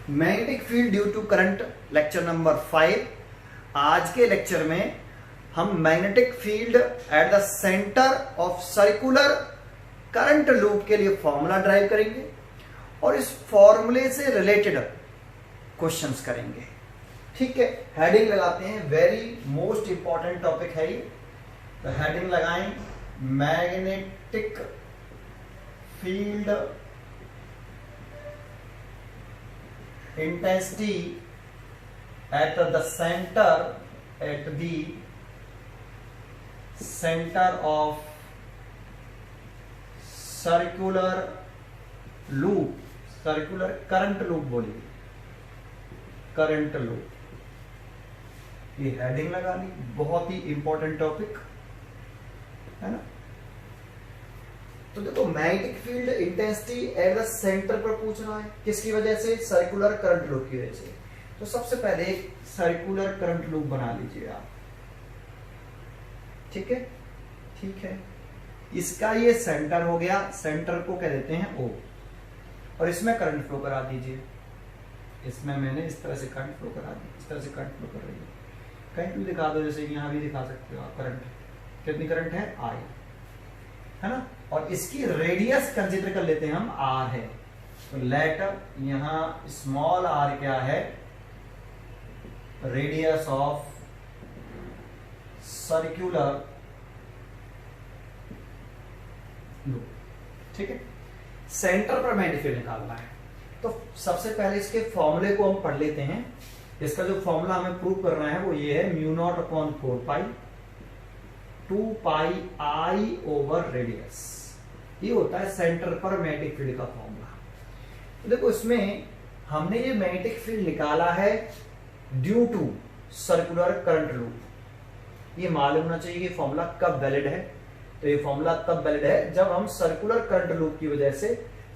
Magnetic field due to current, lecture number 5। आज के lecture में हम magnetic field at the centre of circular current loop के लिए फॉर्मूला ड्राइव करेंगे और इस फॉर्मूले से रिलेटेड क्वेश्चंस करेंगे। ठीक है, हेडिंग लगाते हैं, वेरी मोस्ट इंपॉर्टेंट टॉपिक है ये। तो हेडिंग लगाएं, magnetic field intensity at the center of circular current loop बोलिए, करंट लूप। ये हेडिंग लगानी, बहुत ही इंपॉर्टेंट टॉपिक है ना। तो देखो, magnetic field intensity eight the centre पर पूछ रहा है, किसकी वजह से? सर्कुलर करंट लूप की वजह से। तो सबसे पहले एक सर्कुलर करंट लूप बना लीजिए आप। ठीक है, ठीक है। इसका ये सेंटर हो गया, सेंटर को कह देते हैं O, और इसमें करंट फ्लो करा दीजिए। इसमें मैंने इस तरह से करंट फ्लो करा दी, इस तरह से करंट फ्लो कर रही है। कहीं भी दिखा दो, जैसे यहां भी दिखा सकते हो आप। करंट कितनी करंट है? I, है ना। और इसकी रेडियस कंसीडर कर लेते हैं हम, R है। तो लेट यहां स्मॉल r क्या है? Radius of circular loop. ठीक है, सेंटर पर मैग्नेटिक फील्ड निकालना है। तो सबसे पहले इसके फॉर्मूले को हम पढ़ लेते हैं। इसका जो फॉर्मूला हमें प्रूव करना है वो ये है, mu naught upon 4 pi 2 pi I over radius. ये होता है सेंटर पर मैग्नेटिक फील्ड का फॉर्मूला। तो देखो, इसमें हमने ये मैग्नेटिक फील्ड निकाला है due to circular current loop. ये मालूम होना चाहिए कि फॉर्मूला कब वैलिड है। तो ये फॉर्मूला तब वैलिड है जब हम सर्कुलर करंट लूप की वजह से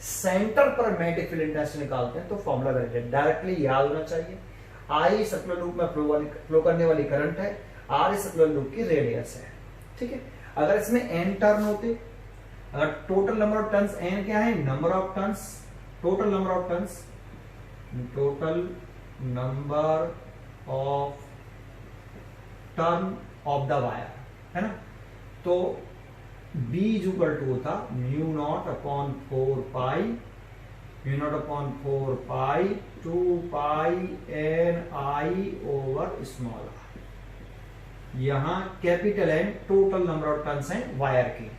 सेंटर पर मैग्नेटिक फील्ड इंटेंसिटी निकालते हैं, तो फॉर्मूला वैलिड है। डायरेक्टली याद होना चाहिए। आई सर्कुलर लूप में फ्लो करने वाली करंट है, आर सर्कुलर लूप की रेडियस है। ठीक है, अगर इसमें एन टर्न होते, अगर total number of turns N क्या है? Number of turns, total number of turns, total number of turn of the wire, है ना। तो B इक्वल टू होता mu naught upon 4 pi, mu naught upon 4 pi 2 pi N I over small R. यहां capital N total number of turns हैं wire की।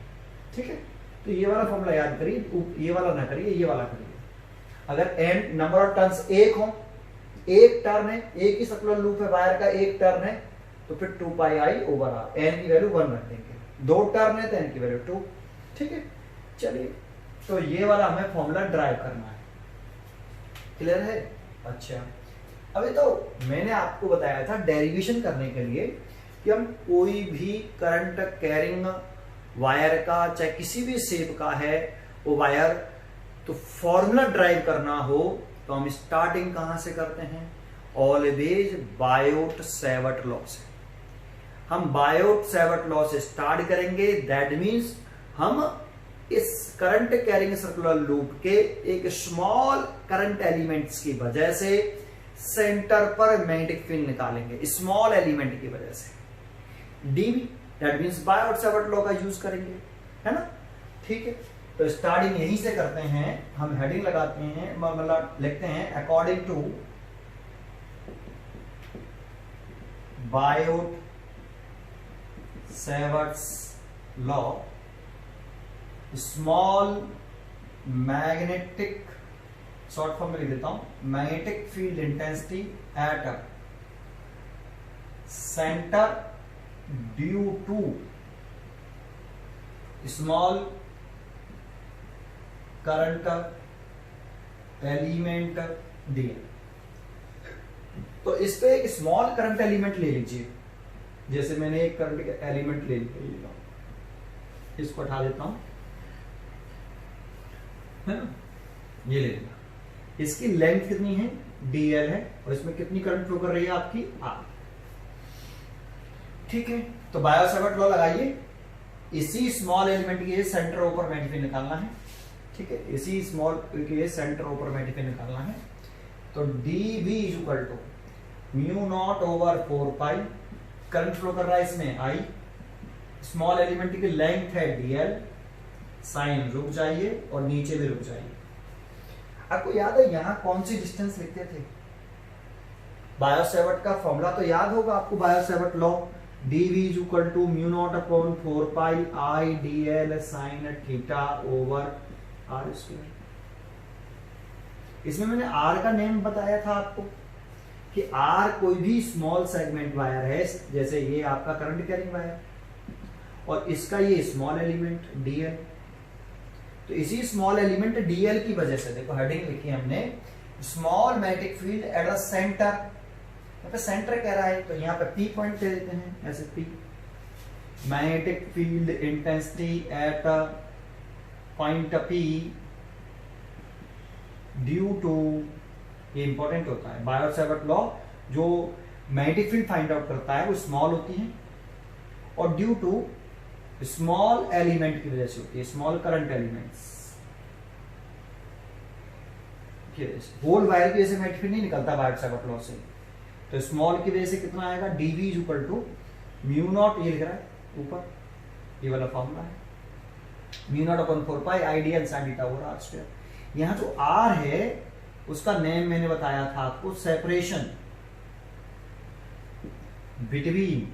ठीक है, तो ये वाला फॉर्मूला याद करिए, ये वाला ना करिए, ये वाला करिए। अगर एन नंबर ऑफ टर्न्स एक हो, एक टर्न है, एक ही सर्कुलर लूप है, वायर का एक टर्न है, तो फिर 2 pi I over are, N की वैल्यू 1 रख देंगे। 2 टर्न है तो एन की वैल्यू 2। ठीक है, चलिए, तो ये वाला हमें फॉर्मूला ड्राइव करना है। क्लियर है? अच्छा, अभी तो मैंने आपको बताया था डेरिवेशन करने के लिए कि हम कोई भी करंट कैरिंग वायर का, चाहे किसी भी शेप का है वो वायर, तो फॉर्मूला ड्राइव करना हो तो हम स्टार्टिंग कहां से करते हैं? ऑलवेज बायोट सेवर्ट लॉ से। हम बायोट सेवर्ट लॉ से स्टार्ट करेंगे। दैट मीन्स हम इस करंट कैरिंग सर्कुलर लूप के एक स्मॉल करंट एलिमेंट्स की वजह से सेंटर पर मैग्नेटिक फील्ड निकालेंगे, स्मॉल एलिमेंट की वजह से। DV, that means Biot Savart law का यूज करेंगे, है ना। ठीक है, तो स्टार्टिंग यहीं से करते हैं। हम हेडिंग लगाते हैं, मतलब लिखते हैं according to Biot Savart's law, small magnetic, short form में लिख देता हूं, magnetic field intensity at centre due to small current element दिया। तो इस पे एक स्मॉल करंट एलिमेंट ले लीजिए। जैसे मैंने एक करंट एलिमेंट ले लिया, इसको हटा देता हूं, है ना, ये ले लिया। इसकी लेंथ कितनी है? dl है, और इसमें कितनी करंट फ्लो कर रही है आपकी? R। ठीक है, तो बायो सेवर्ट लॉ लगाइए। इसी स्मॉल एलिमेंट के सेंटर ओपर मैग्नेटिक फील्ड निकालना है। ठीक है, इसी स्मॉल के सेंटर ओपर मैग्नेटिक फील्ड निकालना है। तो D V is equal to mu naught over 4 pi, current flow कर रहा है इसमें आई, स्मॉल एलिमेंट की लेंथ है डीएल, साइन रुक जाइए और नीचे भी रुक जाइए। आपको याद है यहां कौन सी डिस्टेंस लिखते थे? बायो-सैवर्ट का फॉर्मूला तो याद होगा आपको, Biot Savart law, dv is equal to mu naught upon 4 pi I D L sine theta over R square. इसमें मैंने आर का नेम बताया था आपको कि आर कोई भी स्मॉल सेगमेंट वायर है, जैसे ये आपका करंट कैरिंग वायर और इसका ये स्मॉल एलिमेंट डीएल। तो इसी स्मॉल एलिमेंट डीएल की वजह से देखो हेडिंग लिखी हमने, small magnetic field at the centre, यहाँ पे सेंटर कह रहा है तो यहाँ पे पी पॉइंट दे देते हैं ऐसे, P magnetic field intensity at point P due to, ये इंपॉर्टेंट होता है बायो-सैवर्ट लॉ, जो मैग्नेटिक फील्ड फाइंड आउट करता है वो स्मॉल होती है और ड्यू टू स्मॉल एलिमेंट की वजह से होती है, small current elements. Whole wire की वजह से मैग्नेटिक फील्ड नहीं निकलता बायो-सैवर्ट लॉ से, तो स्मॉल की वजह से कितना आएगा, DV is equal to mu naught, ये लिख रहा है ऊपर, ये वाला फॉर्मूला है, mu naught upon 4 pi I D L sine theta over R square. यहाँ जो आर है उसका नेम मैंने बताया था आपको, separation between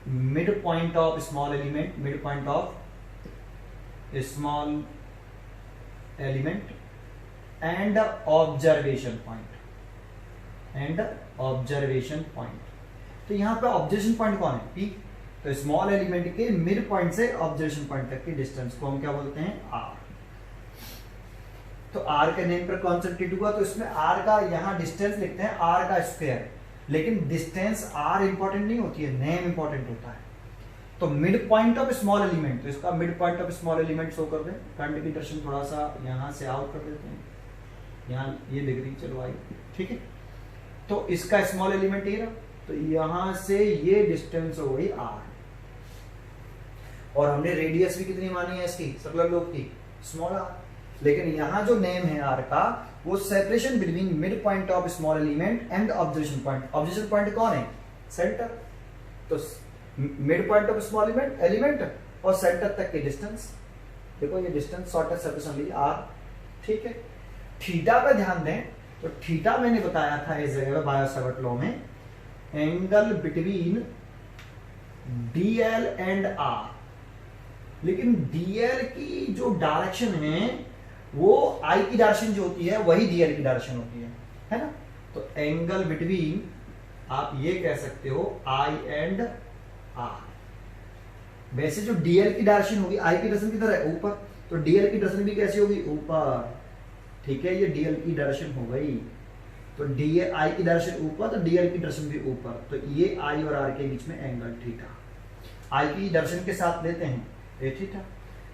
mid point of small element, mid point of small element and observation point, and observation point. तो यहां पे ऑब्जर्वेशन पॉइंट कौन है, पी, तो स्मॉल एलिमेंट के मिड पॉइंट से ऑब्जर्वेशन पॉइंट तक की डिस्टेंस को हम क्या बोलते हैं, आर। तो आर के नेम पर कॉन्सेंट्रेट हुआ, तो इसमें आर का यहां डिस्टेंस लिखते हैं आर का स्क्वायर, लेकिन डिस्टेंस आर इंपॉर्टेंट नहीं होती है, नेम इंपॉर्टेंट होता है। तो mid point of small element, तो इसका mid point of small element show कर दें, करंट की डायरेक्शन थोड़ा सा यहां से आउट कर देते हैं, यहां ये डिग्री चलो आई, ठीक है। तो इसका स्मॉल एलिमेंट ये रहा, तो यहां से ये डिस्टेंस हो गई आर, और हमने रेडियस भी कितनी मानी है इसकी, सर्कुलर लोब की, स्मॉल आर। लेकिन यहां जो नेम है आर का, वो separation between mid point of small element and observation point. Observation point कौन है, सेंटर, तो mid point of small element और सेंटर तक की डिस्टेंस, देखो ये डिस्टेंस शॉर्टेस्ट सेपरेशन ली आर, ठीक है। थीटा पे ध्यान दें, तो थीटा मैंने बताया था इस जगह पे बायो-सैवर्ट लॉ में, angle between DL and R, लेकिन डीएल की जो डायरेक्शन है वो आई की डायरेक्शन जो होती है वही डीएल की डायरेक्शन होती है ना। तो एंगल बिटवीन आप ये कह सकते हो आई एंड आर। वैसे जो डीएल की डायरेक्शन होगी, आई की डायरेक्शन किधर है, ऊपर, तो डीएल की डायरेक्शन भी कैसी होगी, ऊपर, ठीक है। ये डीएल की डायरेक्शन हो गई, तो डीएल आई की डायरेक्शन ऊपर, तो डीएल की डायरेक्शन भी ऊपर, तो ये आई और आर के बीच में एंगल थीटा, आई की डायरेक्शन के साथ लेते हैं ए थीटा।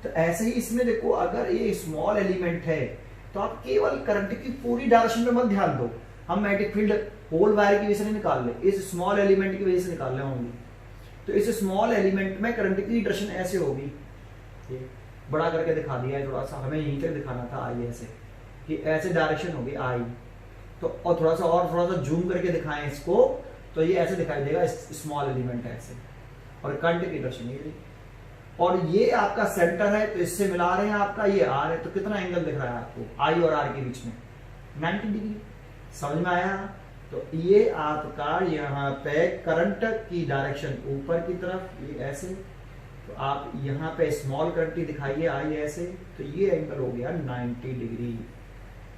तो ऐसे ही इसमें देखो, अगर ये स्मॉल एलिमेंट है तो आप केवल करंट की पूरी डायरेक्शन पे मत ध्यान दो, हम मैग्नेटिक फील्ड होल वायर की वजह से नहीं निकाल ले, इस स्मॉल एलिमेंट की वजह से निकाल ले होंगे। तो इस स्मॉल एलिमेंट में करंट की डायरेक्शन ऐसे होगी, ये बड़ा करके दिखा दिया है थोड़ा सा, हमें यहीं तक दिखाना था आई ऐसे, कि ऐसे डायरेक्शन होगी आई, तो और थोड़ा सा जूम करके दिखाएं इसको, तो ये ऐसे दिखाई देगा स्मॉल एलिमेंट ऐसे, और करंट की डायरेक्शन ये, और ये आपका सेंटर है, तो इससे मिला रहे हैं आपका ये आर है, तो कितना एंगल दिख रहा है आपको आई और आर के बीच में, 90 डिग्री। समझ में आया। तो ये आपका यहाँ पे करंट की डायरेक्शन ऊपर की तरफ, ये ऐसे, तो आप यहाँ पे स्मॉल करंट की दिखाइए आई ऐसे, तो ये एंगल हो गया 90 डिग्री।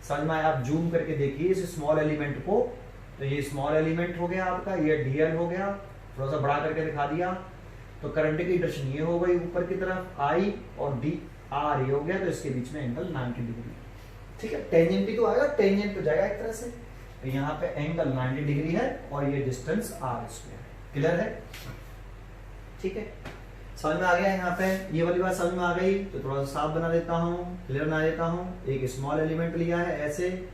समझ में आया। आप जूम करके देखिए इस स्मॉल एलिमेंट को, तो ये स्मॉल एलिमेंट हो गया आपका, ये डीएल हो गया, थोड़ा सा बड़ा करके दिखा दिया, तो करंट की डायरेक्शन ये हो गई ऊपर की तरफ आई, और डी आर ये हो गया, तो इसके बीच में एंगल 90 डिग्री, ठीक है। टेंजेंट तो आएगा, टेंजेंट तो जाएगा एक तरह से, तो यहाँ पे एंगल 90 डिग्री है और ये डिस्टेंस आर स्क्वायर। क्लियर है, ठीक है। समझ में आ गया यहाँ पे, ये वाली बात समझ में आ गई, तो थोड़ा सा साफ बना देता हूँ, क्लियर बना देता हूँ। एक स्मॉल एलिमेंट लिया है ऐसे,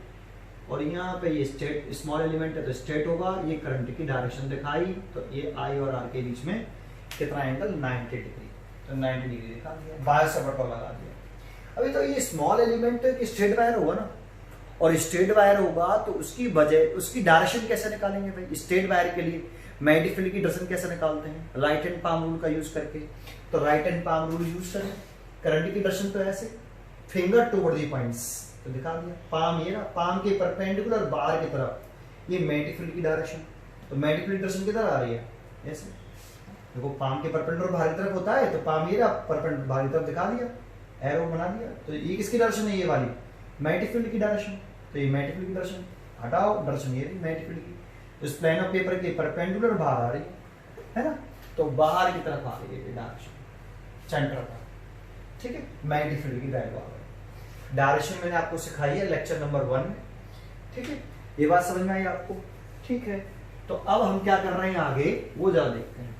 और यहाँ पे ये स्ट्रेट स्मॉल एलिमेंट है तो स्ट्रेट होगा, ये करंट की डायरेक्शन दिखाई, तो ये आई और आर के बीच में कितना एंगल 90 डिग्री, तो 90 डिग्री दिखा दिया, बायो-सैवर्ट लगा दिया। अभी तो ये स्मॉल एलिमेंट की स्ट्रेट वायर होगा ना, और स्ट्रेट वायर होगा तो उसकी वजह उसकी डायरेक्शन कैसे निकालेंगे भाई? स्ट्रेट वायर के लिए मैग्नेटिक फील्ड की डायरेक्शन कैसे निकालते हैं? राइट हैंड पाम रूल का यूज करके। तो right hand palm rule use करें, करंट की डायरेक्शन तो ऐसे फिंगर टुवर्ड द पॉइंट्स, तो दिखा दिया पाम, ये ना पाम के परपेंडिकुलर बाहर की तरफ ये मैग्नेटिक फील्ड की डायरेक्शन। तो मैग्नेटिक फील्ड डायरेक्शन किधर आ रही है? ऐसे देखो पाम के परपेंडिकुलर बाहर की तरफ होता है, तो पाम ये ना परपेंडिकुलर बाहर की तरफ दिखा दिया, एरो बना दिया। तो ये किसकी डायरेक्शन है? ये वाली मैग्नेटिक फील्ड की डायरेक्शन। तो ये मैग्नेटिक फील्ड की डायरेक्शन, हटाओ डायरेक्शन ये भी मैग्नेटिक फील्ड की, तो इस प्लेन ऑफ पेपर के परपेंडिकुलर बाहर आ रही है ना, तो बाहर की तरफ आ रही है डायरेक्शन सेंटर पर, ठीक है। मैग्नेटिक फील्ड की डायरेक्शन मैंने आपको सिखाई है लेक्चर नंबर 1 में, ठीक है। ये बात समझ में आई आपको? ठीक है। तो अब हम क्या कर रहे हैं आगे, वो जरा देखते हैं।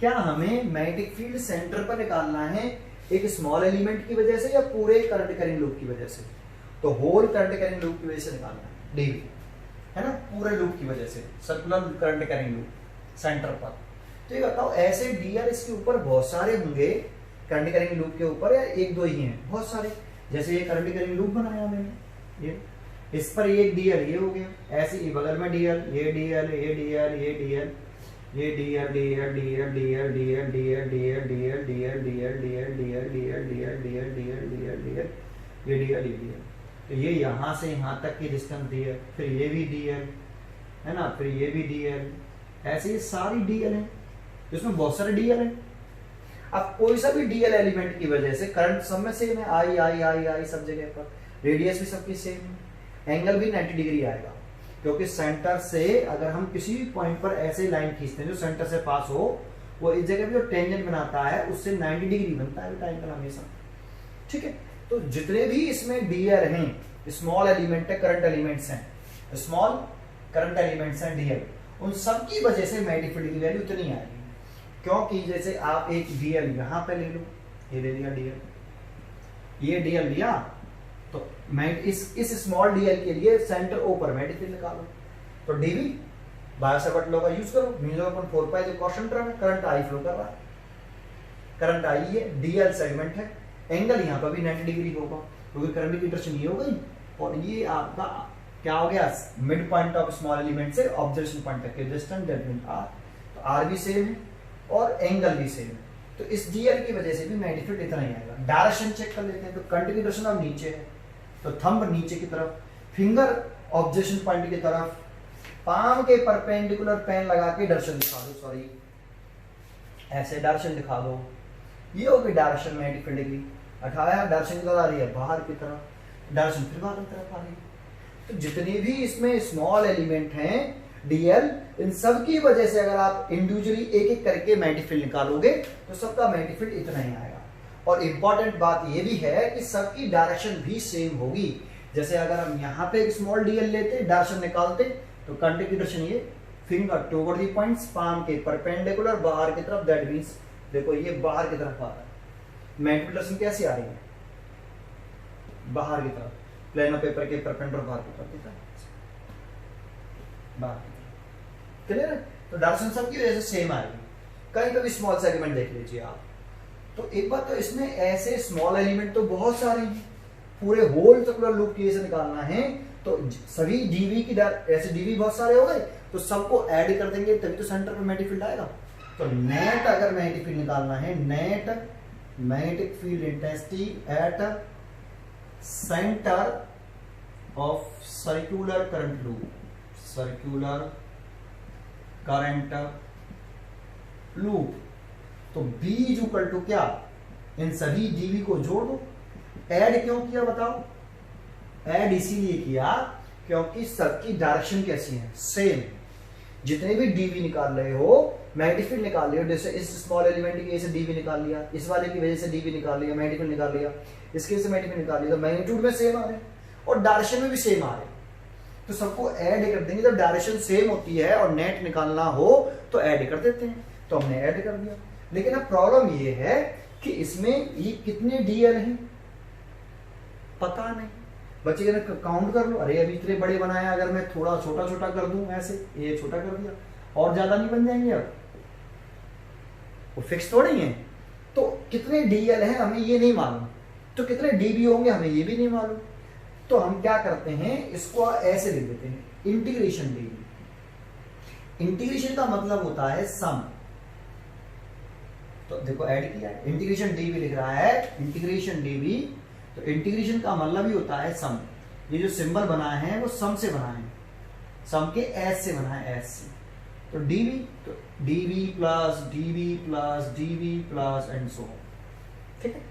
क्या हमें मैग्नेटिक फील्ड सेंटर पर निकालना है एक स्मॉल एलिमेंट की वजह से या पूरे करंट कैरिंग लूप की वजह से? तो होल करंट कैरिंग लूप की वजह से निकालना है, डीवी, है ना, पूरे लूप की वजह से, circular current carrying loop centre पर। तो ये बताओ ऐसे डीआर इसके ऊपर बहुत सारे होंगे करंट कैरिंग लूप के ऊपर, या एक दो ही हैं? बहुत सारे। जैसे ये करंट कैरिंग लूप बनाया मैंने, ये इस पर एक डीएल ये हो गया, ऐसे ही बगल में डीएल, ये डीएल, ये डीएल, ये डीएल, ये DL, DL, DL, DL, DL, DL, DL, DL, DL, DL, DL, DL, DL, DL, DL, DL, DL, DL, ये डीएल, ये डीएल। तो ये यहाँ से यहाँ तक की डिस्टेंस डीएल, फिर ये भी डीएल, है ना, फिर ये भी डीएल, ऐसे ये सारी डीएल है, इसमें बहुत सारे डीएल है। अब कोई सा भी डीएल एलिमेंट की वजह से करंट सब में सेम है, आई आई आई आई सब जगह पर, रेडियस भी सबकी सेम है, एंगल भी 90 डिग्री आएगा, क्योंकि सेंटर से अगर हम किसी भी पॉइंट पर ऐसे लाइन खींचते हैं जो सेंटर से पास हो, वो इस जगह भी जो टेंजेंट बनाता है उससे 90 डिग्री बनता है एंगल हमेशा, ठीक है। तो जितने भी इसमें डीएल हैं, स्मॉल एलिमेंट है, करंट एलिमेंट्स हैं, स्मॉल करंट एलिमेंट्स हैं डीएल, उन सब की वजह से मैग्नेटिक फील्ड की वैल्यू इतनी आएगी। क्योंकि जैसे आप एक डीएल यहां पे ले लो, ये ले लिया डीएल, ये डीएल लिया, तो मैं इस स्मॉल डीएल के लिए सेंटर ओ पर मैग्नेटिक फील्ड निकालो, तो डीवी बायो-सावर्ट लॉ का यूज करो, म्यू 0/4 जो कांस्टेंट टर्म है, करंट आई फ्लो कर रहा है, करंट आई है, डीएल सेगमेंट है, एंगल यहाँ पर भी 90 डिग्री होगा, क्योंकि करंट की डायरेक्शन ये हो गई, और ये आपका क्या हो गया, mid point of small element से ऑब्जर्वेशन पॉइंट तक के डिस्टेंस दैट मीन आर, तो आर भी सेम है और एंगल भी सेम है, तो इस डीएल की वजह से भी मैग्नेटिक फील्ड इतना ही आएगा। डायरेक्शन चेक कर लेते हैं, तो करंट की डायरेक्शन अब नीचे है, तो थंब नीचे की तरफ, फिंगर ऑब्जर्वेशन पॉइंट की तरफ, पाम के परपेंडिकुलर पेन लगा के डायरेक्शन दिखा दो, सॉरी ऐसे डायरेक्शन दिखा दो, ये होगी डायरेक्शन मैग्नेटिक फील्ड की। हटाया, डायरेक्शन किधर आ रही है, बाहर की तरफ, डायरेक्शन फिर बाहर की तरफ आ रही है। तो जितने भी इसमें स्मॉल एलिमेंट हैं डीएल, इन सब की वजह से अगर आप इंडिविजुअली एक एक करके मैग्नेटिक फील्ड निकालोगे तो सबका मैग्नेटिक फील्ड इतना ही आएगा। और इंपॉर्टेंट बात ये भी है कि सबकी डायरेक्शन भी सेम होगी। जैसे अगर हम यहाँ पे एक स्मॉल डीएल लेते, डायरेक्शन निकालते, तो करंट की डायरेक्शन ये finger toward the points, palm के परपेंडिकुलर बाहर की तरफ, दैट मींस देखो ये बाहर की तरफ आ रहा है, मैग्नेटिक डायरेक्शन कैसे आ रही है, बाहर की तरफ, प्लेन ऑफ पेपर के परपेंडिकुलर बाहर की तरफ, दिखा बाहर की तरफ, क्लियर है। तो डायरेक्शन सबकी वजह से सेम आएगी। कहीं कभी स्मॉल सेगमेंट देख लीजिए आप, तो एक बात तो इसमें ऐसे स्मॉल एलिमेंट तो बहुत सारे हैं, पूरे होल सर्कुलर लूप की से निकालना है, तो सभी डीवी की ऐसे डीवी बहुत सारे हो गए, तो सबको ऐड कर देंगे तभी तो सेंटर पर मैग्नेटिक फील्ड आएगा। तो नेट अगर मैग्नेटिक फील्ड निकालना है, net magnetic field intensity at centre of circular current loop, circular current loop, तो B इक्वल टू क्या, इन सभी डीवी को जोड़ दो। ऐड क्यों किया बताओ, ऐड इसीलिए किया क्योंकि सबकी डायरेक्शन कैसी है, सेम। जितने भी डीवी निकाल रहे हो, मैग्नेटिक फील्ड निकाल रहे हो, जैसे इस स्मॉल एलिमेंट की वजह से डीवी निकाल लिया, इस वाले की वजह से डीवी निकाल लिया, मैग्नेटिक फील्ड निकाल लिया, इसकी वजह से मैग्नेटिक फील्ड निकाल लिया, तो मैग्नीट्यूड में सेम आ रहे हैं और डायरेक्शन में भी सेम आ रहे हैं, तो सबको ऐड कर देंगे। जब डायरेक्शन सेम होती है और नेट निकालना हो तो ऐड कर देते हैं, तो हमने ऐड कर दिया। लेकिन अब प्रॉब्लम ये है कि इसमें ये कितने डीएल हैं पता नहीं, बच्चे काउंट कर लो, अरे अभी इतने बड़े बनाया, अगर मैं थोड़ा छोटा छोटा कर दूं, ऐसे ये छोटा कर दिया, और ज्यादा नहीं बन जाएंगे, अब वो फिक्स थोड़ी है। तो कितने डीएल हैं हमें ये नहीं मालूम, तो कितने डीबी होंगे हमें ये भी नहीं मालूम। तो हम क्या करते हैं, इसको ऐसे लिख देते हैं, इंटीग्रेशन डीबी। इंटीग्रेशन का मतलब होता है सम। तो देखो ऐड किया है, इंटीग्रेशन डीबी लिख रहा है, इंटीग्रेशन डीबी। तो इंटीग्रेशन का मतलब ही होता है सम। ये जो सिंबल बना है वो सम से बना है, सम के एस से बना है, एस से। तो डीबी, तो dB plus dB plus dB plus and so, ठीक है।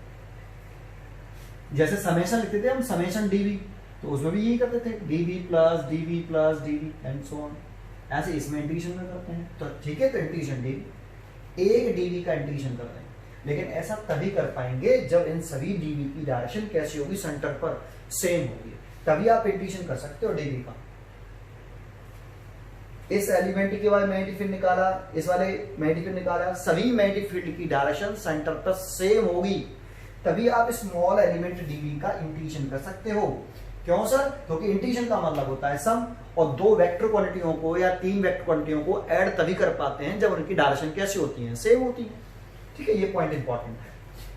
जैसे समेशन लिखते थे हम, समेशन डीबी, तो उसमें भी यही करते थे, dB plus dB plus dB and so on. ऐसे इसमें इंटीग्रेशन में करते हैं। तो ठीक है, तो इंटीग्रेशन डीबी, एक डीबी का इंटीग्रेशन करते हैं। लेकिन ऐसा तभी कर पाएंगे जब इन सभी डीबी की डायरेक्शन कैसी होगी, सेंटर पर सेम होगी, तभी आप इंटीग्रेशन कर सकते हो डीबी का। इस एलिमेंट के बाद मैग्नेटिक फील्ड निकाला, इस वाले मैग्नेटिक फील्ड निकाला, सभी मैग्नेटिक फील्ड की डायरेक्शन सेंटर पर सेम होगी, तभी आप स्मॉल एलिमेंट डीबी का इंटीग्रेशन कर सकते हो। क्यों सर? क्योंकि इंटीग्रेशन का मतलब होता है सम, और दो वेक्टर क्वांटिटियों को या तीन वेक्टर क्वांटिटियों को ऐड तभी कर पाते हैं जब उनकी डायरेक्शन कैसी होती है, सेम होती है। ठीक है, ये पॉइंट इंपॉर्टेंट है।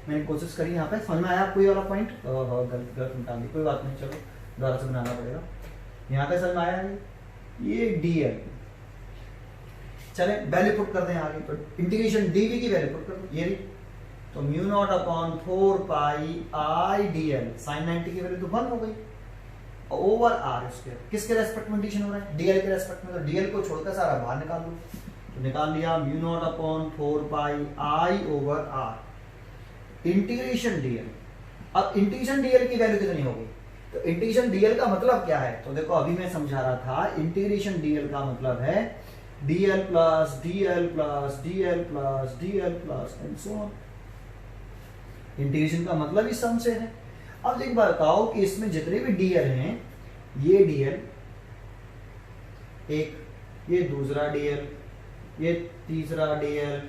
मैंने कोशिश करी यहाँ पे, समझ में आया कोई वाला पॉइंट? गलत निकाल दी, कोई बात नहीं, चलो दोबारा से बनाना पड़ेगा। यहाँ पे समझ में आया ये डीएल। चले वैल्यू पुट कर दें आगे, तो इंटीग्रेशन डीवी की वैल्यू पुट कर दो, ये तो म्यू नॉट अपॉन 4 पाई आई डीएल, साइन 90 की वैल्यू तो 1 हो गई, ओवर आर स्क्वायर। किसके रेस्पेक्ट में इंटीग्रेशन हो रहा है? डीएल के रेस्पेक्ट में। तो डीएल को छोड़कर सारा बाहर निकाल दो, तो निकाल लिया mu naught upon 4 pi I over R integration DL. अब इंटीग्रेशन डीएल की वैल्यू कितनी होगी? तो इंटीग्रेशन डीएल का मतलब क्या है? तो देखो अभी मैं समझा रहा था, इंटीग्रेशन डीएल का मतलब है DL plus DL plus DL plus DL plus and so on. Integration का मतलब ही सम से है। अब एक बात बताओ कि इसमें जितने भी डीएल हैं, ये डीएल एक, ये दूसरा डीएल, ये तीसरा डीएल,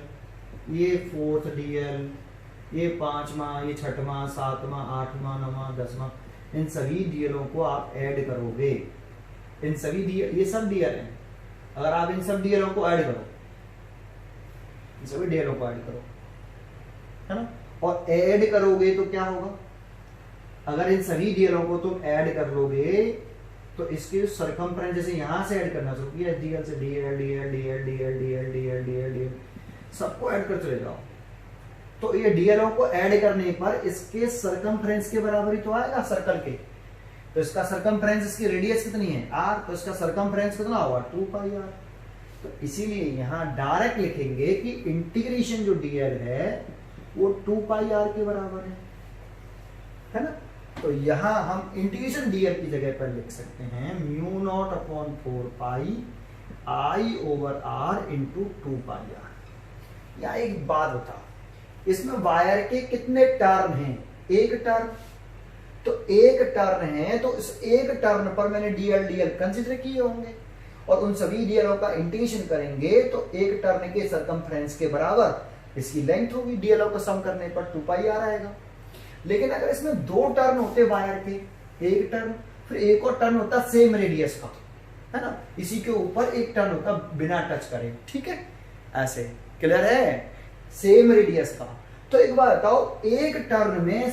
ये फोर्थ डीएल, ये पांचवा, ये छठवां, सातवां, आठवां, नौवां, दसवां, इन सभी डीएलों को आप ऐड करोगे। इन सभी डीएल, ये सब डीएल हैं, अगर आप इन सब डीएलों को ऐड करो, इन सभी डीएलों को ऐड करो, है ना, और ऐड करोगे तो क्या होगा? अगर इन सभी डीएलों को तुम ऐड कर लोगे तो इसके सरकमफ्रेंस, जैसे यहां से ऐड करना शुरू किया, डीएल से DL DL DL DL DL DL DL DL, सबको ऐड कर चले जाओ, तो ये डीएलों को ऐड करने पर इसके सरकमफ्रेंस के बराबर ही तो आएगा सर्कल के। तो इसका सरकमफ्रेंस, इसकी रेडियस कितनी है? आर, तो इसका सरकमफ्रेंस कितना होगा? 2 पाई आर। तो इसीलिए यहां डायरेक्ट लिखेंगे कि इंटीग्रेशन जो डीएल है वो 2 पाई आर के बराबर है ना। तो यहां हम इंटीग्रेशन डीएल की जगह पर लिख सकते हैं mu naught upon 4 pi I over R into 2 pi R. या एक बात बता, इसमें वायर के कितने टर्न हैं? एक टर्न। तो एक टर्न है, तो इस एक टर्न पर मैंने डीएल डीएल कंसीडर किए होंगे, और उन सभी डीएलों का इंटीग्रेशन करेंगे तो एक टर्न के सरकमफ्रेंस के बराबर इसकी लेंथ होगी। डीएलों को सम करने पर 2 पाई आर आएगा। लेकिन अगर इसमें 2 टर्न होते वायर के, एक टर्न, फिर एक और टर्न होता सेम रेडियस का, है ना, इसी के ऊपर एक टर्न होता बिना टच करे, ठीक है, ऐसे क्लियर है, सेम रेडियस का। तो एक बात बताओ, एक टर्न में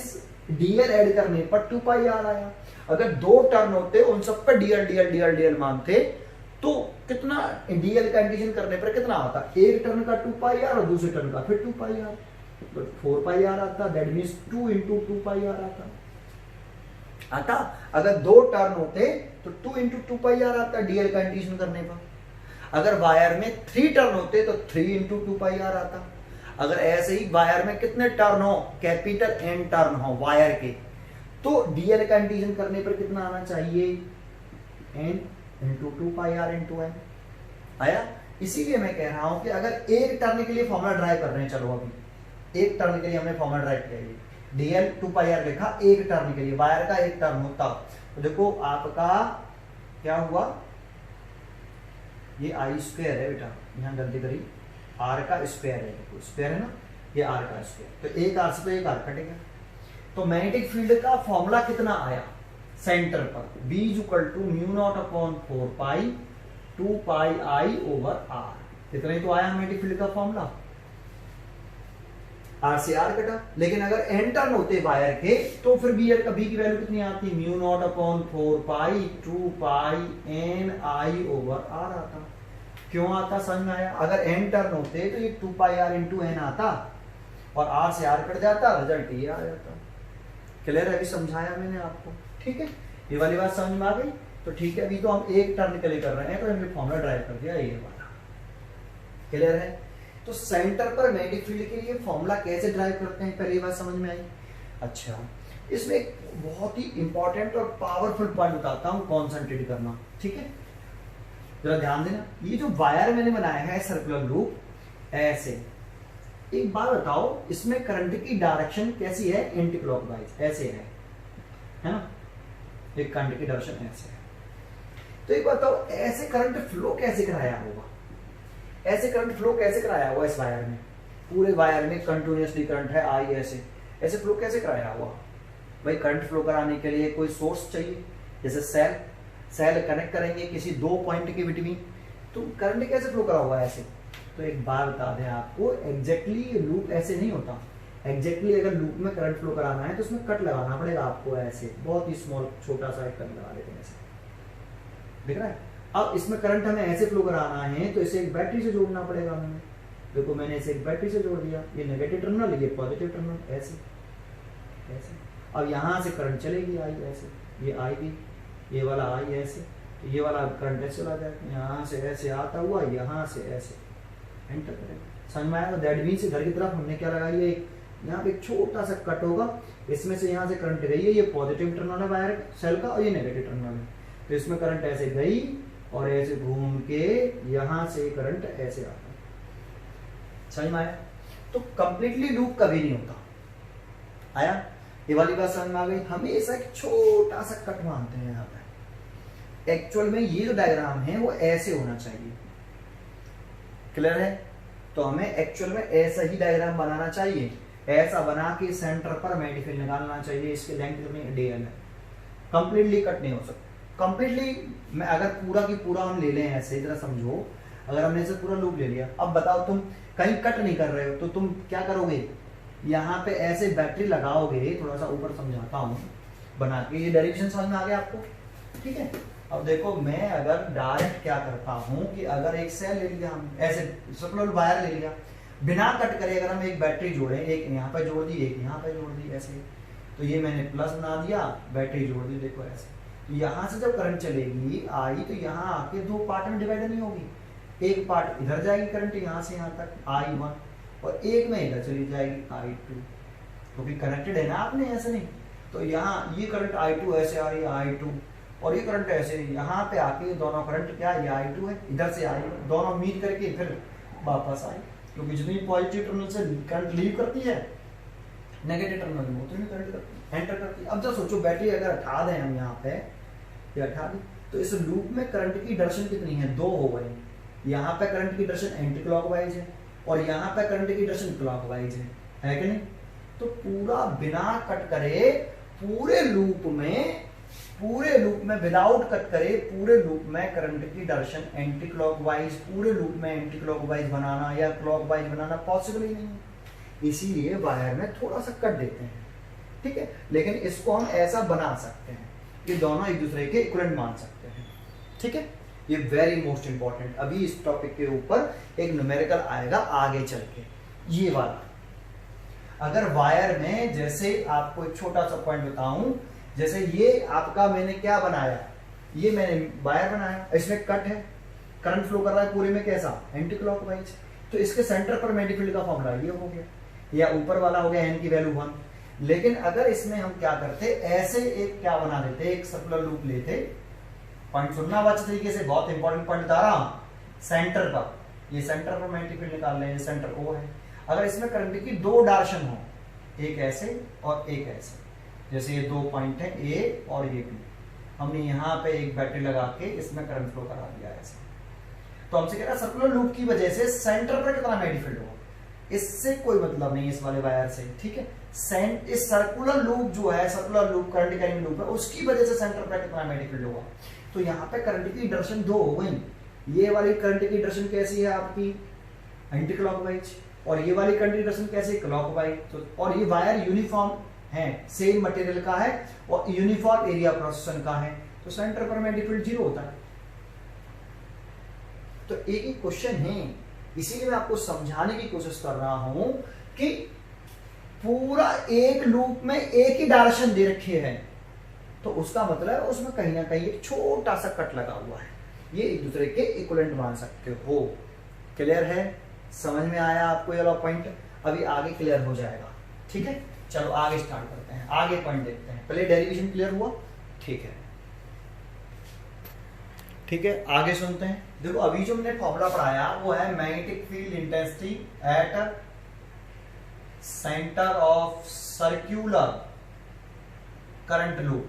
डीएल ऐड करने पर 2 पाई आर आया। अगर 2 टर्न होते, उन सब पर डीएल डीएल डीएल डीएल मानते, तो कितना डीएल का इंटीग्रेशन करने पर कितना आता? एक टर्न का 2 पाई आर और दूसरे टर्न का फिर 2 पाई आर, तो 4 पाई आर आता। That means 2 into 2 pi R आता। अगर 2 टर्न होते तो 2 इंटू 2 पाई आर आता डीएल का इंटीग्रेशन करने पर। अगर वायर में 3 टर्न होते तो 3 इंटू 2 पाई आर आता। अगर ऐसे ही वायर में कितने टर्न हो, कैपिटल एन टर्न हो वायर के, तो डीएल का इंटीग्रेशन करने पर कितना आना चाहिए? N into 2 pi R into N आया। इसीलिए मैं कह रहा हूं कि अगर एक टर्न के लिए फॉर्मूला ड्राइव कर रहे हैं, चलो अभी एक टर्न के लिए हमने फॉर्मूला ड्राइव किया, डीएल 2 पाई आर लिखा, एक टर्न के लिए वायर का एक टर्न होता, तो देखो आपका क्या हुआ, ये आई स्क्वायर है बेटा, यहां गलती करी, आर का स्क्वायर है, देखो स्क्वायर है ना, ये आर का स्क्वायर, तो एक आर से तो एक आर कटेगा। तो मैग्नेटिक फील्ड का फॉर्मूला कितना आया सेंटर पर? B equal to mu naught upon 4 pi 2 pi I over R. इतना ही तो आया मैग्नेटिक फील्ड का फॉर्मूला, आर से आर कटा, लेकिन अगर एन टर्न होते वायर के तो फिर बी की वैल्यू कितनी आती, mu naught upon 4 pi 2 pi N I over R आता। क्यों आता समझ में आया? अगर एन टर्न होते तो ये 2 पाई आर इंटू एन आता और आर से आर कट जाता, रिजल्ट ये आ जाता। क्लियर है? अभी समझाया मैंने आपको, ठीक है? ये वाली बात समझ में आ गई? तो ठीक है, अभी तो हम एक टर्न के लिए कर रहे हैं, तो हमने फॉर्मूला ड्राइव कर दिया ये वाला। क्लियर है? तो सेंटर पर मैग्नेटिक फील्ड के लिए फॉर्मूला कैसे ड्राइव करते हैं, पहली बात समझ में आई। अच्छा, इसमें एक बहुत ही इंपॉर्टेंट और पावरफुल पॉइंट बताता हूं, कॉन्सेंट्रेट करना, ठीक है? जरा ध्यान देना, ये जो वायर मैंने बनाया है सर्कुलर लूप, ऐसे एक बात बताओ, इसमें करंट की डायरेक्शन कैसी है? एंटी क्लॉकवाइज, ऐसे है ना? एक करंट की डायरेक्शन ऐसे है। तो एक बात बताओ, ऐसे करंट फ्लो कैसे कराया होगा? ऐसे करंट फ्लो कैसे कराया हुआ इस वायर में? पूरे वायर में कंटिन्यूअसली करंट है आई, ऐसे फ्लो कैसे कराया हुआ? भाई करंट फ्लो कराने के लिए कोई सोर्स चाहिए, जैसे सेल कनेक्ट करेंगे किसी दो पॉइंट के बिटवीन, तो करंट कैसे फ्लो करा हुआ है ऐसे? तो एक बात बता दें आपको, एग्जैक्टली लूप ऐसे नहीं होता। एग्जैक्टली अगर लूप में करंट फ्लो कराना है तो उसमें कट लगाना पड़ेगा आपको, ऐसे बहुत ही स्मॉल छोटा सा कट लगा देते हैं, ऐसे दिख रहा है? अब इसमें करंट हमें ऐसे फ्लो कराना है तो इसे एक बैटरी से जोड़ना पड़ेगा हमें। देखो मैंने इसे एक बैटरी से जोड़ दिया, ये नेगेटिव टर्मिनल, ये पॉजिटिव टर्मिनल, ऐसे। अब यहाँ से करंट चलेगी आई, ऐसे ये आई भी, ये वाला आई ऐसे, तो ये वाला करंट ऐसे चला जाएगा, यहाँ से ऐसे आता हुआ यहाँ से ऐसे एंटर करेगा। समझ में आया? तो दैट मीन्स घर की तरफ हमने क्या लगाई है, यहाँ पे एक छोटा सा कट होगा, इसमें से यहाँ से करंट गई है, ये पॉजिटिव टर्मिनल है वायर सेल का और ये नेगेटिव टर्मिनल है, तो इसमें करंट ऐसे गई और ऐसे घूम के यहाँ से करंट ऐसे आता है। समझ में आया? तो कंप्लीटली लूप कभी नहीं होता। आया? ये वाली बात समझ में आ गई? हमेशा एक छोटा सा कट मानते हैं यहाँ पे। एक्चुअल में ये जो डायग्राम है वो ऐसे होना चाहिए। क्लियर है? तो हमें एक्चुअल में ऐसा ही डायग्राम बनाना चाहिए, ऐसा बना के सेंटर पर मैग्नेटिक फील्ड निकालना चाहिए। इसकी लेंथ कितनी? DL है। कंप्लीटली कट नहीं हो सकता। कंप्लीटली मैं अगर पूरा की पूरा हम ले लें, ऐसे इधर समझो, अगर हमने इसे पूरा लूप ले लिया, अब बताओ तुम कहीं कट नहीं कर रहे हो तो तुम क्या करोगे? यहाँ पे ऐसे बैटरी लगाओगे, थोड़ा सा ऊपर समझाता हूँ बना के, ये डेरिवेशन समझ में आ गया आपको? ठीक है? अब देखो मैं अगर डायरेक्ट क्या करता हूँ कि अगर एक सेल ले लिया हम, ऐसे सर्कुलर वायर ले लिया, बिना कट करे अगर हम एक बैटरी जोड़े, एक यहाँ पे जोड़ दी, एक यहाँ पे जोड़ दी, ऐसे, तो ये मैंने प्लस बना दिया, बैटरी जोड़ दी, देखो ऐसे। तो यहाँ से जब करंट चलेगी आई, तो यहाँ आके दो पार्ट में डिवाइड नहीं होगी, एक पार्ट इधर जाएगी करंट यहाँ से यहाँ तक I1, और एक में इधर चली जाएगी I2, क्योंकि कनेक्टेड है ना आपने, ऐसे नहीं। तो यहाँ ये करंट I2 ऐसे आ रही है I2, और ये करंट ऐसे यहाँ पे आके दोनों करंट क्या, ये I2 है, इधर से I1, दोनों मीट करके फिर वापस आई, क्योंकि जितनी पॉजिटिव टर्मिनल से करंट लीव करती है नेगेटिव टर्मिनल में उतनी करंट एंटर करती है। अब जब सोचो बैटरी अगर हटा दें हम यहाँ पे, ये हटा दी, तो इस लूप में करंट की डायरेक्शन कितनी है? दो हो गई। यहाँ पे करंट की डायरेक्शन एंटी क्लॉकवाइज है और यहाँ पे करंट की डायरेक्शन क्लॉकवाइज है कि नहीं? तो पूरा बिना कट करे पूरे लूप में विदाउट कट करे पूरे लूप में करंट की डायरेक्शन एंटी क्लॉकवाइज, पूरे लूप में एंटी क्लॉकवाइज बनाना या क्लॉकवाइज बनाना पॉसिबल ही नहीं है। इसीलिए वायर में थोड़ा सा कट देते हैं, ठीक है? लेकिन इसको हम ऐसा बना सकते हैं कि दोनों एक दूसरे के इक्विवेलेंट मान सकते हैं, ठीक है? ये वेरी मोस्ट इंपॉर्टेंट। अभी इस टॉपिक के ऊपर एक न्यूमेरिकल आएगा आगे चल के, ये वाला। अगर वायर में, जैसे आपको एक छोटा सा पॉइंट बताऊं, जैसे ये आपका मैंने क्या बनाया, ये मैंने वायर बनाया, इसमें कट है, करंट फ्लो कर रहा है पूरे में, कैसा? Anti clockwise. तो इसके सेंटर पर मैग्नेटिक फील्ड का फॉर्मूला ये हो गया, या ऊपर वाला हो गया n की वैल्यू 1। लेकिन अगर इसमें हम क्या करते, ऐसे एक क्या बना देते, एक सर्कुलर लूप लेते, पॉइंट सुनना अच्छे तरीके से, बहुत इंपॉर्टेंट पॉइंट बता रहा हूं, सेंटर पर, ये सेंटर पर मैग्नेटिक फील्ड निकाल रहे हैं, सेंटर O है। अगर इसमें करंट की दो डायरेक्शन हो, एक ऐसे और एक ऐसे, जैसे ये दो पॉइंट है A और ये B, हमने यहाँ पे एक बैटरी लगा के इसमें करंट फ्लो करा दिया ऐसे, तो हमसे कह रहा है सर्कुलर लूप की वजह से सेंटर पर कितना मैग्नेटिक फील्ड होगा, इससे कोई मतलब नहीं इस वाले वायर से, ठीक है? इस सर्कुलर लूप जो है, circular loop current carrying loop है, उसकी वजह से सेंटर पर कितना मैग्नेटिक फील्ड होगा। तो यहाँ पे करंट की डायरेक्शन दो हो गई, ये वाली करंट की डायरेक्शन कैसी है आपकी? एंटी क्लॉकवाइज, और ये वाली कंटिन्यूएशन कैसे, क्लॉकवाइज। तो और ये वायर यूनिफॉर्म है, सेम मटेरियल का है और यूनिफॉर्म एरिया प्रोसेशन का है, तो सेंटर पर मैग्नेटिक फील्ड 0 होता है। तो एक ही क्वेश्चन है, इसीलिए मैं आपको समझाने की कोशिश कर रहा हूं कि पूरा एक लूप में एक ही डायरेक्शन दे रखी है, तो उसका मतलब उसमें कहीं ना कहीं एक छोटा सा कट लगा हुआ है, ये एक दूसरे के इक्विवेलेंट मान सकते हो। क्लियर है, समझ में आया आपको ये वाला पॉइंट? अभी आगे क्लियर हो जाएगा, ठीक है। चलो आगे स्टार्ट करते हैं, आगे पॉइंट देखते हैं। पहले डेरिवेशन क्लियर हुआ, ठीक है, ठीक है। आगे सुनते हैं। देखो अभी जो हमने फॉर्मूला पढ़ाया वो है magnetic field intensity at centre of circular current loop,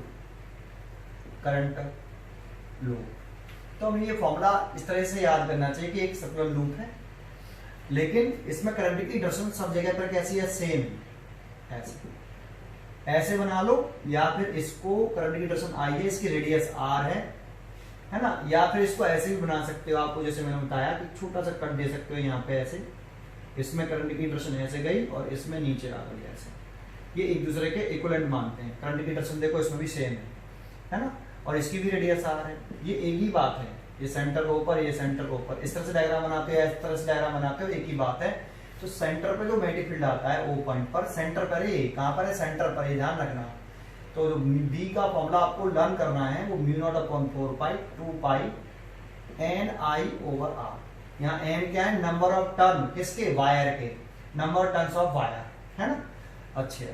current loop. तो हमें ये फॉर्मूला इस तरह से याद करना चाहिए कि एक सर्कुलर लूप है, लेकिन इसमें करंट की डायरेक्शन सब जगह पर कैसी है, सेम, ऐसे बना लो, या फिर इसको करंट की डायरेक्शन आई है, इसकी रेडियस आर है ना, या फिर इसको ऐसे भी बना सकते हो आपको, जैसे मैंने बताया कि छोटा सा कट दे सकते हो यहाँ पे ऐसे, इसमें करंट की डायरेक्शन ऐसे गई और इसमें नीचे आ गई ऐसे, ये एक दूसरे के इक्विवेलेंट मानते हैं। करंट की डायरेक्शन देखो इसमें भी सेम है ना, और इसकी भी रेडियस आर है, ये एक ही बात है, ये सेंटर के ऊपर, ये सेंटर के ऊपर, इस तरह से डायग्राम बनाते हो, इस तरह से डायग्राम बनाते हो, एक ही बात है। तो सेंटर पे जो मैग्नेटिक फील्ड आता है ओ पॉइंट पर, सेंटर पर है, कहां पर है, सेंटर पर है, ध्यान रखना। तो जो बी का फॉर्मूला आपको लर्न करना है वो μ0/4 pi 2 pi N I over are. यहाँ एन क्या है, नंबर ऑफ टर्न, किसके, वायर के, नंबर टर्न्स ऑफ वायर, है ना। अच्छा,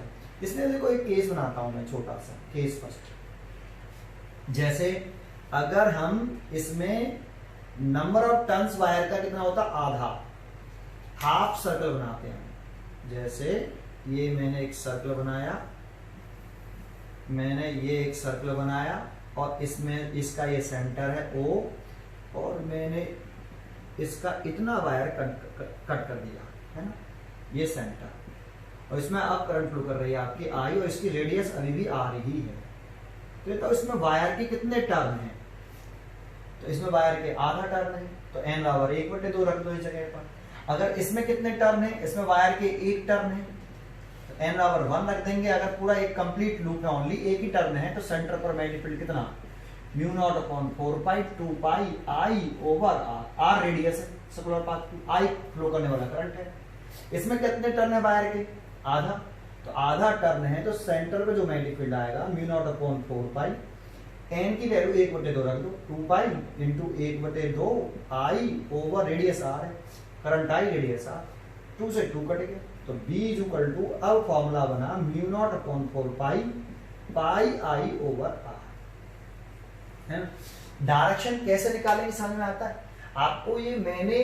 इसमें देखो एक केस बनाता हूं मैं, छोटा सा केस फर्स्ट। जैसे अगर हम इसमें नंबर ऑफ टर्न्स वायर का कितना होता, आधा, हाफ सर्कल बनाते हैं। जैसे ये मैंने एक सर्कल बनाया, मैंने ये एक सर्कल बनाया और इसमें इसका ये सेंटर है ओ, और मैंने इसका इतना वायर कट कर दिया, है ना, ये सेंटर, और इसमें अब करंट फ्लो कर रही है आपकी आई, और इसकी रेडियस अभी भी आ रही है। तो इसमें वायर के कितने टर्न हैं, तो इसमें वायर के आधा टर्न है, तो n बराबर 1/2 रख दो इस जगह पर। अगर इसमें कितने टर्न है, इसमें वायर के एक टर्न है, तो n बराबर 1 रख देंगे। अगर पूरा एक कंप्लीट लूप में ओनली एक ही टर्न है, तो सेंटर पर मैग्नेटिक फील्ड कितना, μ0/4 pi 2 pi I over R, R radius है सर्कुलर पाथ की, आई फ्लो करने वाला करंट है। इसमें कितने टर्न है वायर के, आधा, तो आधा टर्न है, तो सेंटर पे जो मैग्नेटिक फील्ड आएगा μ0/4 पाई, एन की वैल्यू 1/2 रख दो, 2 pi into 1/2 I over radius R है, करंट आई रेडियस आर, 2 से 2 कट गया, तो B इक्वल टू, अब फॉर्मूला बना μ0/4 पाई पाई आई ओवर आर, है ना। डायरेक्शन कैसे निकालेंगे समझ में आता है आपको, ये मैंने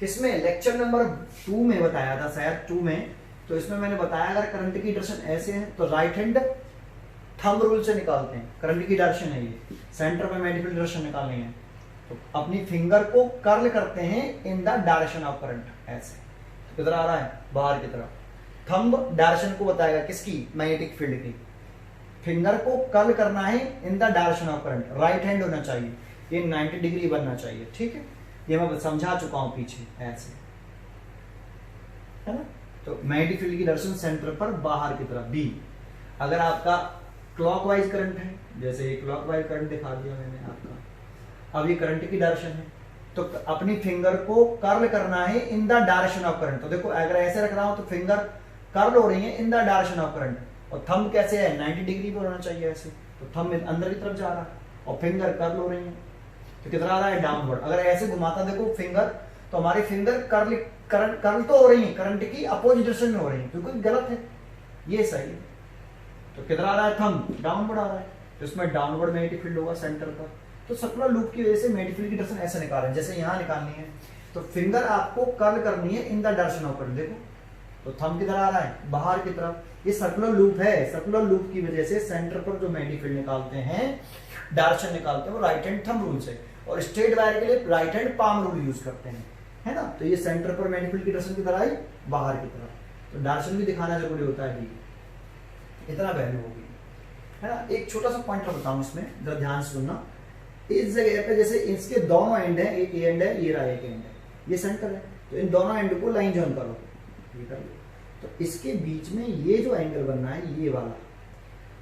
किसमें, लेक्चर नंबर 2 में बताया था शायद, 2 में। तो इसमें मैंने बताया अगर करंट की डायरेक्शन ऐसे है तो राइट हैंड थंब रूल से निकालते हैं। करंट की डायरेक्शन है ये, सेंटर में मैग्नेटिक डायरेक्शन निकालनी है, तो अपनी फिंगर को कर्ल करते हैं in the direction of current, ऐसे, तो किधर आ रहा है, बाहर की तरफ। थंब डायरेक्शन को बताएगा किसकी, मैग्नेटिक फील्ड की। फिंगर को कर्ल करना है in the direction of current, right hand होना चाहिए, ये 90 डिग्री बनना चाहिए, ठीक है। ये मैं समझा चुका हूं पीछे, ऐसे, है ना। तो मैग्नेटिक फील्ड की डायरेक्शन सेंटर पर बाहर की तरफ बी। अगर आपका क्लॉकवाइज करंट है, जैसे ये क्लॉकवाइज करंट दिखा दिया मैंने आपका, अब ये करंट की डायरेक्शन है, तो अपनी फिंगर को कर्ल करना है in the direction of current. तो देखो अगर ऐसे रख रहा हूं तो फिंगर कर्ल हो रही है in the direction of current, और थंब कैसे है, 90 डिग्री पर होना चाहिए ऐसे, तो थंब अंदर की तरफ जा रहा है और फिंगर कर्ल हो रही है, तो कितना आ रहा है, डाउनवर्ड। अगर ऐसे घुमाता देखो फिंगर, तो हमारी फिंगर कर्ल तो हो रही है, करंट की अपोजिट डायरेक्शन में हो रही है, बिल्कुल गलत है, ये सही है। तो कितना आ रहा है, थंब डाउनवर्ड आ रहा है, तो इसमें डाउनवर्ड मैग्नेटिक फील्ड होगा सेंटर पर। तो सर्कुलर लूप की वजह से मैग्नेटिक फील्ड की डायरेक्शन ऐसे निकाल रहे हैं, जैसे यहाँ निकालनी है, तो फिंगर आपको कर्ल करनी है in the direction of current. देखो तो थंब किधर आ रहा है, बाहर की तरफ। ये सर्कुलर लूप है, सर्कुलर लूप की वजह से सेंटर पर जो मैग्नेटिक फील्ड निकालते हैं, डायरेक्शन निकालते हैं, वो राइट हैंड थंब रूल से, और स्ट्रेट वायर के लिए right hand palm rule use करते हैं, है ना। तो ये सेंटर पर मैग्नेटिक फील्ड की डायरेक्शन किधर आई, बाहर की तरफ, तो डायरेक्शन भी दिखाना जरूरी होता है, इतना वैल्यू होगी, है ना। एक छोटा सा पॉइंटर बताऊं इसमें, जरा ध्यान से सुनना। इस जगह पे जैसे इसके दोनों एंड है, एक एंड है, ये रहा एक एंड है, ये सेंटर है, तो इन दोनों एंड को लाइन जॉइन करो, ये कर लो। तो इसके बीच में ये जो एंगल बनना है ये वाला,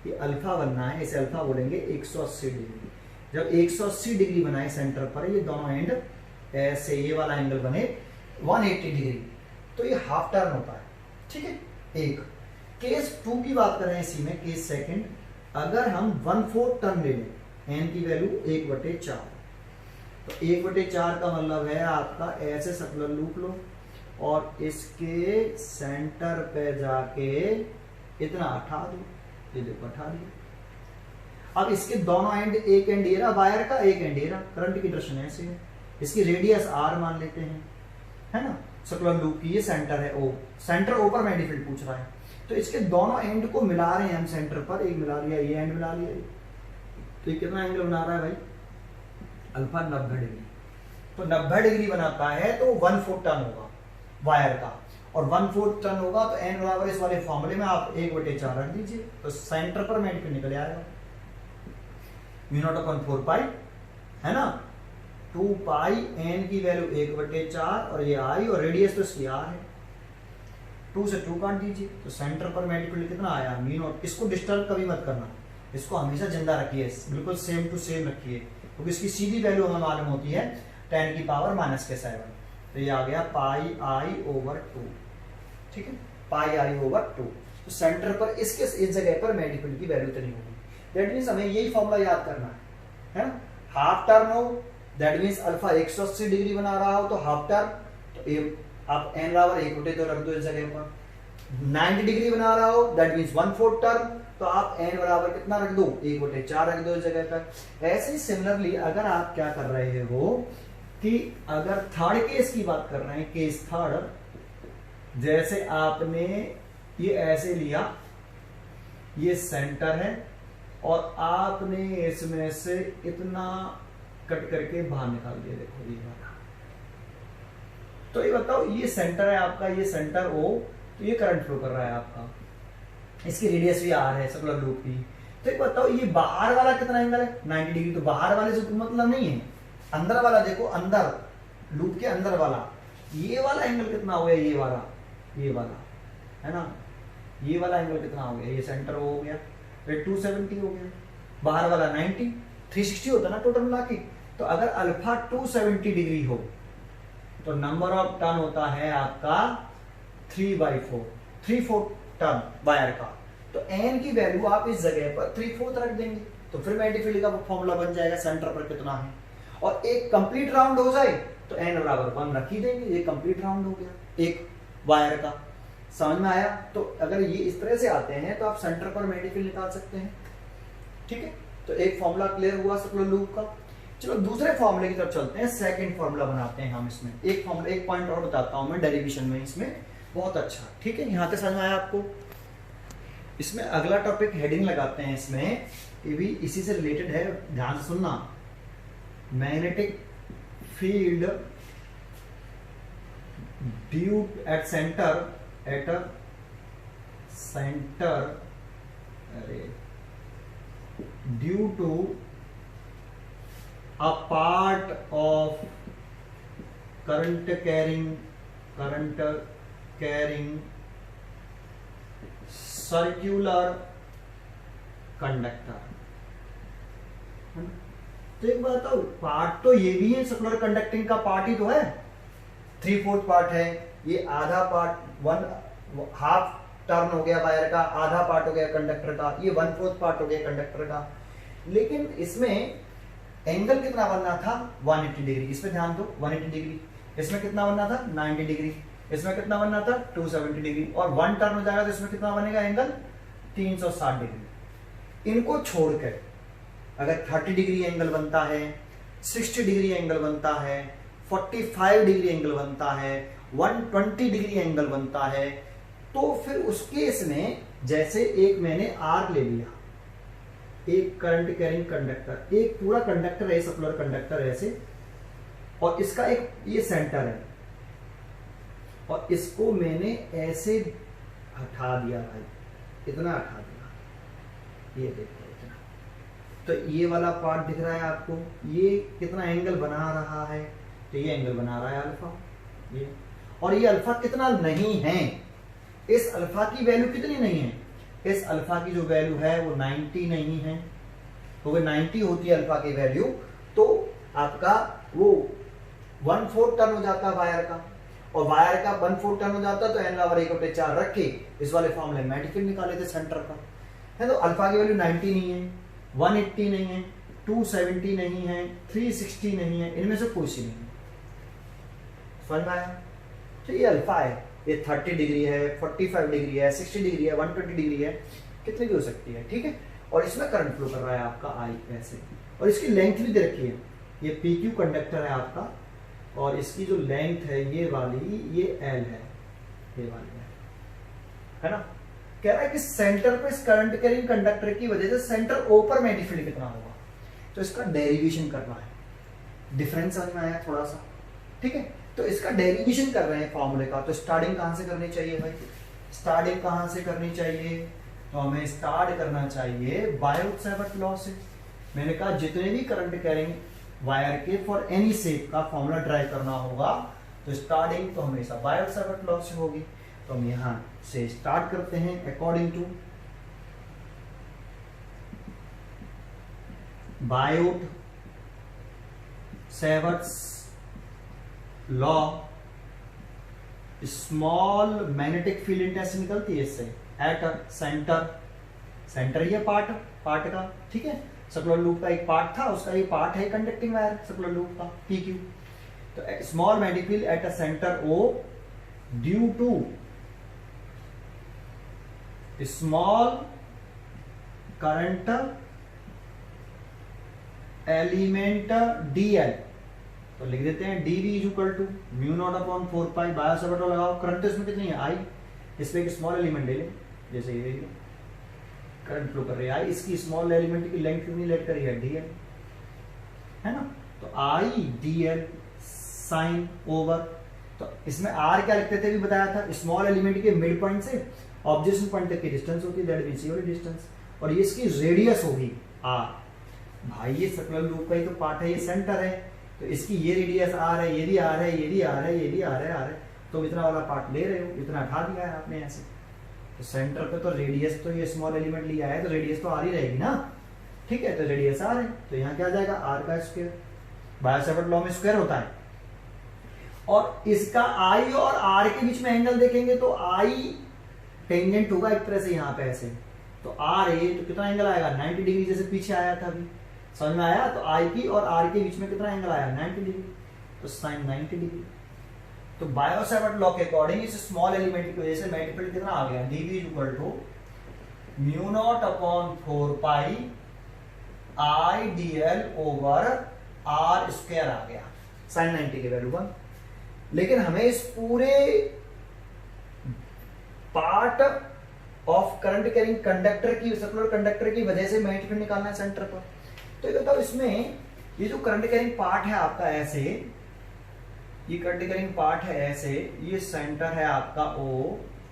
ये अल्फा बनना है, इसे अल्फा बोलेंगे 180 डिग्री। जब 180 डिग्री बनाए सेंटर पर, ये दोनों एंड ऐसे ये वाला एंगल बने 180 डिग्री, तो ये हाफ टर्न होता है। ठीक है, एक केस 2 की बात करें इसी में, केस सेकंड, अगर हम 1/4 टर्न ले लें, एन की वैल्यू 1/4, तो 1/4 का मतलब है आपका ऐसे सर्कुलर लूप लो और इसके सेंटर पे जाके इतना हटा दो, ये देखो हटा दिया। अब इसके दोनों एंड, एक एंड ये रहा वायर का, एक एंड ये रहा, करंट की डायरेक्शन ऐसे है, इसकी रेडियस r मान लेते हैं, है ना, सर्कुलर लूप की, ये सेंटर है O, सेंटर O पर मैग्नेटिक फील्ड पूछ रहा है, तो इसके दोनों एंड को मिला रहे हैं हम सेंटर पर, एक मिला लिया, ये एंड मिला लिया, तो ये कितना एंगल बना रहा है भाई, अल्फा 90 डिग्री। तो 90 डिग्री बनाता है तो 1/4 टर्न होगा वायर का, और 1/4 टर्न होगा तो n बराबर इस वाले फॉर्मूले में आप 1/4 रख दीजिए, तो सेंटर पर मैग्नेटिक फील्ड निकल आएगा μ0/4 पाई, है ना, 2 पाई n की वैल्यू 1/4 और ये i, और रेडियस तो इसकी r है, 2 से 2 काट दीजिए, तो सेंटर पर मैग्नेटिक फील्ड कितना आया μ0। इसको डिस्टर्ब कभी मत करना, इसको हमेशा जिंदा रखिए, बिल्कुल सेम टू सेम रखिए, क्योंकि इसकी सीधी वैल्यू हमें मालूम होती है 10 की पावर -7, तो ये आ गया पाई आई ओवर 2। ठीक है, पाई आई ओवर 2। तो सेंटर पर इसके इस जगह पर मैग्नेटिक फील्ड की वैल्यू इतनी होगी। दैट मींस हमें यही फॉर्मूला याद करना है ना, हाफ टर्न हो, दैट मींस अल्फा 180 डिग्री बना रहा हो तो हाफ टर्न, तो ये आप n बराबर 1 तो रख दो इस जगह पर, 90 डिग्री बना रहा हो दैट मींस 1/4 टर्न, तो आप n बराबर कितना रख दो, 1/4 रख दो इस जगह पर। ऐसे ही सिमिलरली अगर आप क्या कर रहे हो कि अगर थर्ड केस की बात कर रहे हैं, केस थर्ड, जैसे आपने ये ऐसे लिया, ये सेंटर है और आपने इसमें से इतना कट करके बाहर निकाल दिया, देखो ये वाला, तो ये बताओ ये सेंटर है आपका, ये सेंटर O, तो ये करंट फ्लो कर रहा है आपका, इसकी रेडियस भी r है सर्कुलर लूप की, तो ये बताओ ये बाहर वाला कितना एंगल है, 90 डिग्री। तो बाहर वाले से मतलब नहीं है, अंदर वाला देखो, अंदर लूप के अंदर वाला, ये वाला एंगल कितना हो गया, ये वाला है ना, ये वाला एंगल कितना हो गया, ये सेंटर हो गया, तो 270 हो गया, बाहर वाला 90, 360 होता ना टोटल मिला के। तो अगर अल्फा 270 डिग्री हो तो नंबर ऑफ टर्न होता है आपका 3/4 टर्न वायर का, तो n की वैल्यू आप इस जगह पर 3/4 रख देंगे, तो फिर मैग्नेटिक फील्ड का फॉर्मूला बन जाएगा सेंटर पर कितना है, और एक कंप्लीट राउंड हो जाए तो n बराबर 1 रख ही देंगे, ये कंप्लीट राउंड हो गया एक वायर का। समझ में आया? तो अगर ये इस तरह से आते हैं तो आप सेंटर पर मैग्नेटिक फील्ड निकाल सकते हैं। ठीक है, तो एक फॉर्मूला क्लियर हुआ सर्कुलर लूप का। चलो दूसरे फॉर्मूले की तरफ चलते हैं, सेकंड फॉर्मूला बनाते हैं हम इसमें। एक पॉइंट और बताता हूं मैं डेरिवेशन में इसमें, बहुत अच्छा। ठीक है, यहां तक समझ में आया आपको? इसमें अगला टॉपिक हेडिंग लगाते हैं इसमें, ये भी इसी से रिलेटेड है, ध्यान से सुनना। Magnetic field due at centre due to a part of current carrying circular conductor। तो एक बात बताओ, पार्ट तो ये भी है, सर्कुलर कंडक्टिंग का पार्ट ही तो है, 3/4 पार्ट है, ये आधा पार्ट, 1/2 टर्न हो गया वायर का, आधा पार्ट हो गया कंडक्टर का, ये 1/4 पार्ट हो गया कंडक्टर का। लेकिन इसमें एंगल कितना बनना था, 180 डिग्री। इसमें ध्यान दो, 180 डिग्री। इसमें कितना बनना था, 90 डिग्री। इसमें कितना बनना था, 270 डिग्री। और 1 टर्न हो जाएगा तो इसमें कितना बनेगा एंगल, 360 डिग्री। इनको छोड़कर अगर 30 डिग्री एंगल बनता है, 60 डिग्री एंगल बनता है, 45 डिग्री एंगल बनता है, 120 डिग्री एंगल बनता है, तो फिर उस केस में जैसे एक मैंने आर्क ले लिया, एक करंट कैरिंग कंडक्टर, एक पूरा कंडक्टर है, सर्कुलर कंडक्टर है ऐसे, और इसका एक ये सेंटर है, और इसको मैंने ऐसे हटा दिया भाई, इतना हटा दिया, ये देखो इतना। तो ये वाला पार्ट दिख रहा है आपको, ये कितना एंगल बना रहा है, तो ये एंगल बना रहा है अल्फा, ये। और ये अल्फा कितना नहीं है, इस अल्फा की वैल्यू कितनी नहीं है, इस अल्फा की जो वैल्यू है वो 90 नहीं है, तो 90 होती है अल्फा की वैल्यू, तो आपका वो 1/4 टन हो जाता है वायर का, और वायर का 1/4 टन हो जाता है तो n बराबर 1/4 रख के इस वाले फॉर्मूले मैग्नेटिक फील्ड निकाले थे सेंटर का, है। तो अल्फा की वैल्यू 90 नहीं है, 180 नहीं है, 270 नहीं है, 360 नहीं है, इनमें से कुछ नहीं है। समझ में आया? तो ये अल्फा है, ये 30 डिग्री है, 45 डिग्री है, 60 डिग्री है, 120 डिग्री है, कितनी भी हो सकती है, ठीक है। और इसमें करंट फ्लो कर रहा है आपका आई ऐसे, और इसकी लेंथ भी दे रखी है, ये PQ कंडक्टर है आपका, और इसकी जो लेंथ है ये वाली, ये L है, ये वाली है ना। कह रहा है कि सेंटर पे इस करंट कैरिंग कंडक्टर की वजह से सेंटर O पर मैग्नेटिक फील्ड कितना होगा, तो इसका डेरिवेशन करना है। डिफरेंस समझ में आया थोड़ा सा, ठीक है। तो इसका डेरिवेशन कर रहे हैं फॉर्मूले का, तो स्टार्टिंग कहां से करनी चाहिए भाई, स्टार्टिंग कहां से करनी चाहिए, तो हमें स्टार्ट करना चाहिए बायोट-सैवर्ट लॉ से। मैंने कहा जितने भी करंट कैरिंग वायर के फॉर एनी शेप का फॉर्मूला ड्राइव करना होगा तो स्टार्टिंग तो हमेशा बायोट-सैवर्ट लॉ से होगी। तो हम यहां से स्टार्ट करते हैं according to Biot Savart law. Small magnetic field intensity निकलती है इससे एट सेंटर, सेंटर ही है पार्ट का, ठीक है। सर्कुलर लूप का एक पार्ट था, उसका एक पार्ट है कंडक्टिंग वायर सर्कुलर लूप का PQ। तो small magnetic field at a centre O due to small current element DL, तो लिख देते हैं dV is equal to mu naught upon 4 pi Biot Savart law लगाओ। करंट इसमें कितनी है I, इसमें एक स्मॉल एलिमेंट ले लें, जैसे ये करंट फ्लो कर रही है I, इसकी स्मॉल एलिमेंट की लेंथ कितनी लेट करी है DL, है ना। तो I DL साइन ओवर, तो इसमें R क्या लिखते थे भी बताया था, स्मॉल एलिमेंट के मिड पॉइंट से ऑब्जेक्शन पॉइंट तक की डिस्टेंस होती है, दैट मींस ये डिस्टेंस, और ये इसकी रेडियस होगी R। भाई ये सर्कुलर लूप का ही तो पार्ट है, ये सेंटर है, तो इसकी ये रेडियस R है, ये भी R है, ये भी R है, ये भी R है, तो इतना वाला पार्ट ले रहे हो, इतना हटा दिया है आपने ऐसे। तो सेंटर पे तो रेडियस तो ये स्मॉल एलिमेंट लिया है, तो रेडियस तो R ही रहेगी ना, ठीक है। तो रेडियस R है, तो यहाँ क्या आ जाएगा R का स्क्वायर, बायोट-सैवर्ट लॉ में स्क्वायर होता है। और इसका I और R के बीच में एंगल देखेंगे तो I टेंजेंट होगा एक तरह से यहाँ पे ऐसे, तो R है तो कितना एंगल आएगा 90 डिग्री, जैसे पीछे आया था अभी, समझ में आया। तो I की और R के बीच में कितना एंगल आया 90 डिग्री, तो साइन 90 डिग्री। तो बायोट-सैवर्ट लॉ के अकॉर्डिंग इस स्मॉल एलिमेंट की वजह से मैग्नेटिक फील्ड कितना आ गया, dV equal to mu naught upon 4 pi I DL over R square आ गया, साइन 90 की वैल्यू 1। लेकिन हमें इस पूरे part of current carrying conductor की, सर्कुलर कंडक्टर की वजह से मैग्नेटिक फील्ड निकालना है सेंटर पर। तो ये बताओ इसमें ये जो करंट कैरिंग पार्ट है आपका ऐसे, ये करंट कैरिंग पार्ट है ऐसे, ये सेंटर है आपका O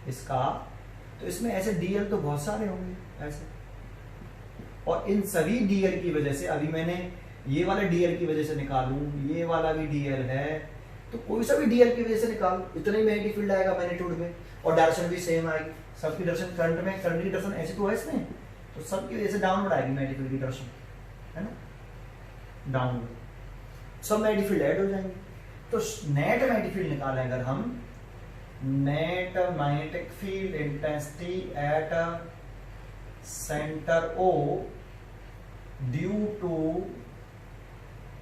इसका, तो इसमें ऐसे DL तो बहुत सारे होंगे ऐसे, और इन सभी DL की वजह से, अभी मैंने ये वाले DL की वजह से निकालूं, ये वाला भी DL है, तो कोई सा भी DL की वजह से निकालो, इतना ही मैग्नेटिक फील्ड आएगा मैग्नीट्यूड में, और डायरेक्शन भी सेम आएगी। सबकी डायरेक्शन करंट में, करंट की डायरेक्शन ऐसे तो है इसमें, तो सबकी वजह से डाउनवर्ड आएगी मैग्नेटिक फील्ड की डायरेक्शन, है ना, डाउनवर्ड, सब मैग्नेटिक फील्ड ऐड हो जाएंगे। तो नेट मैग्नेटिक फील्ड निकालें अगर हम, net magnetic field intensity at centre O due to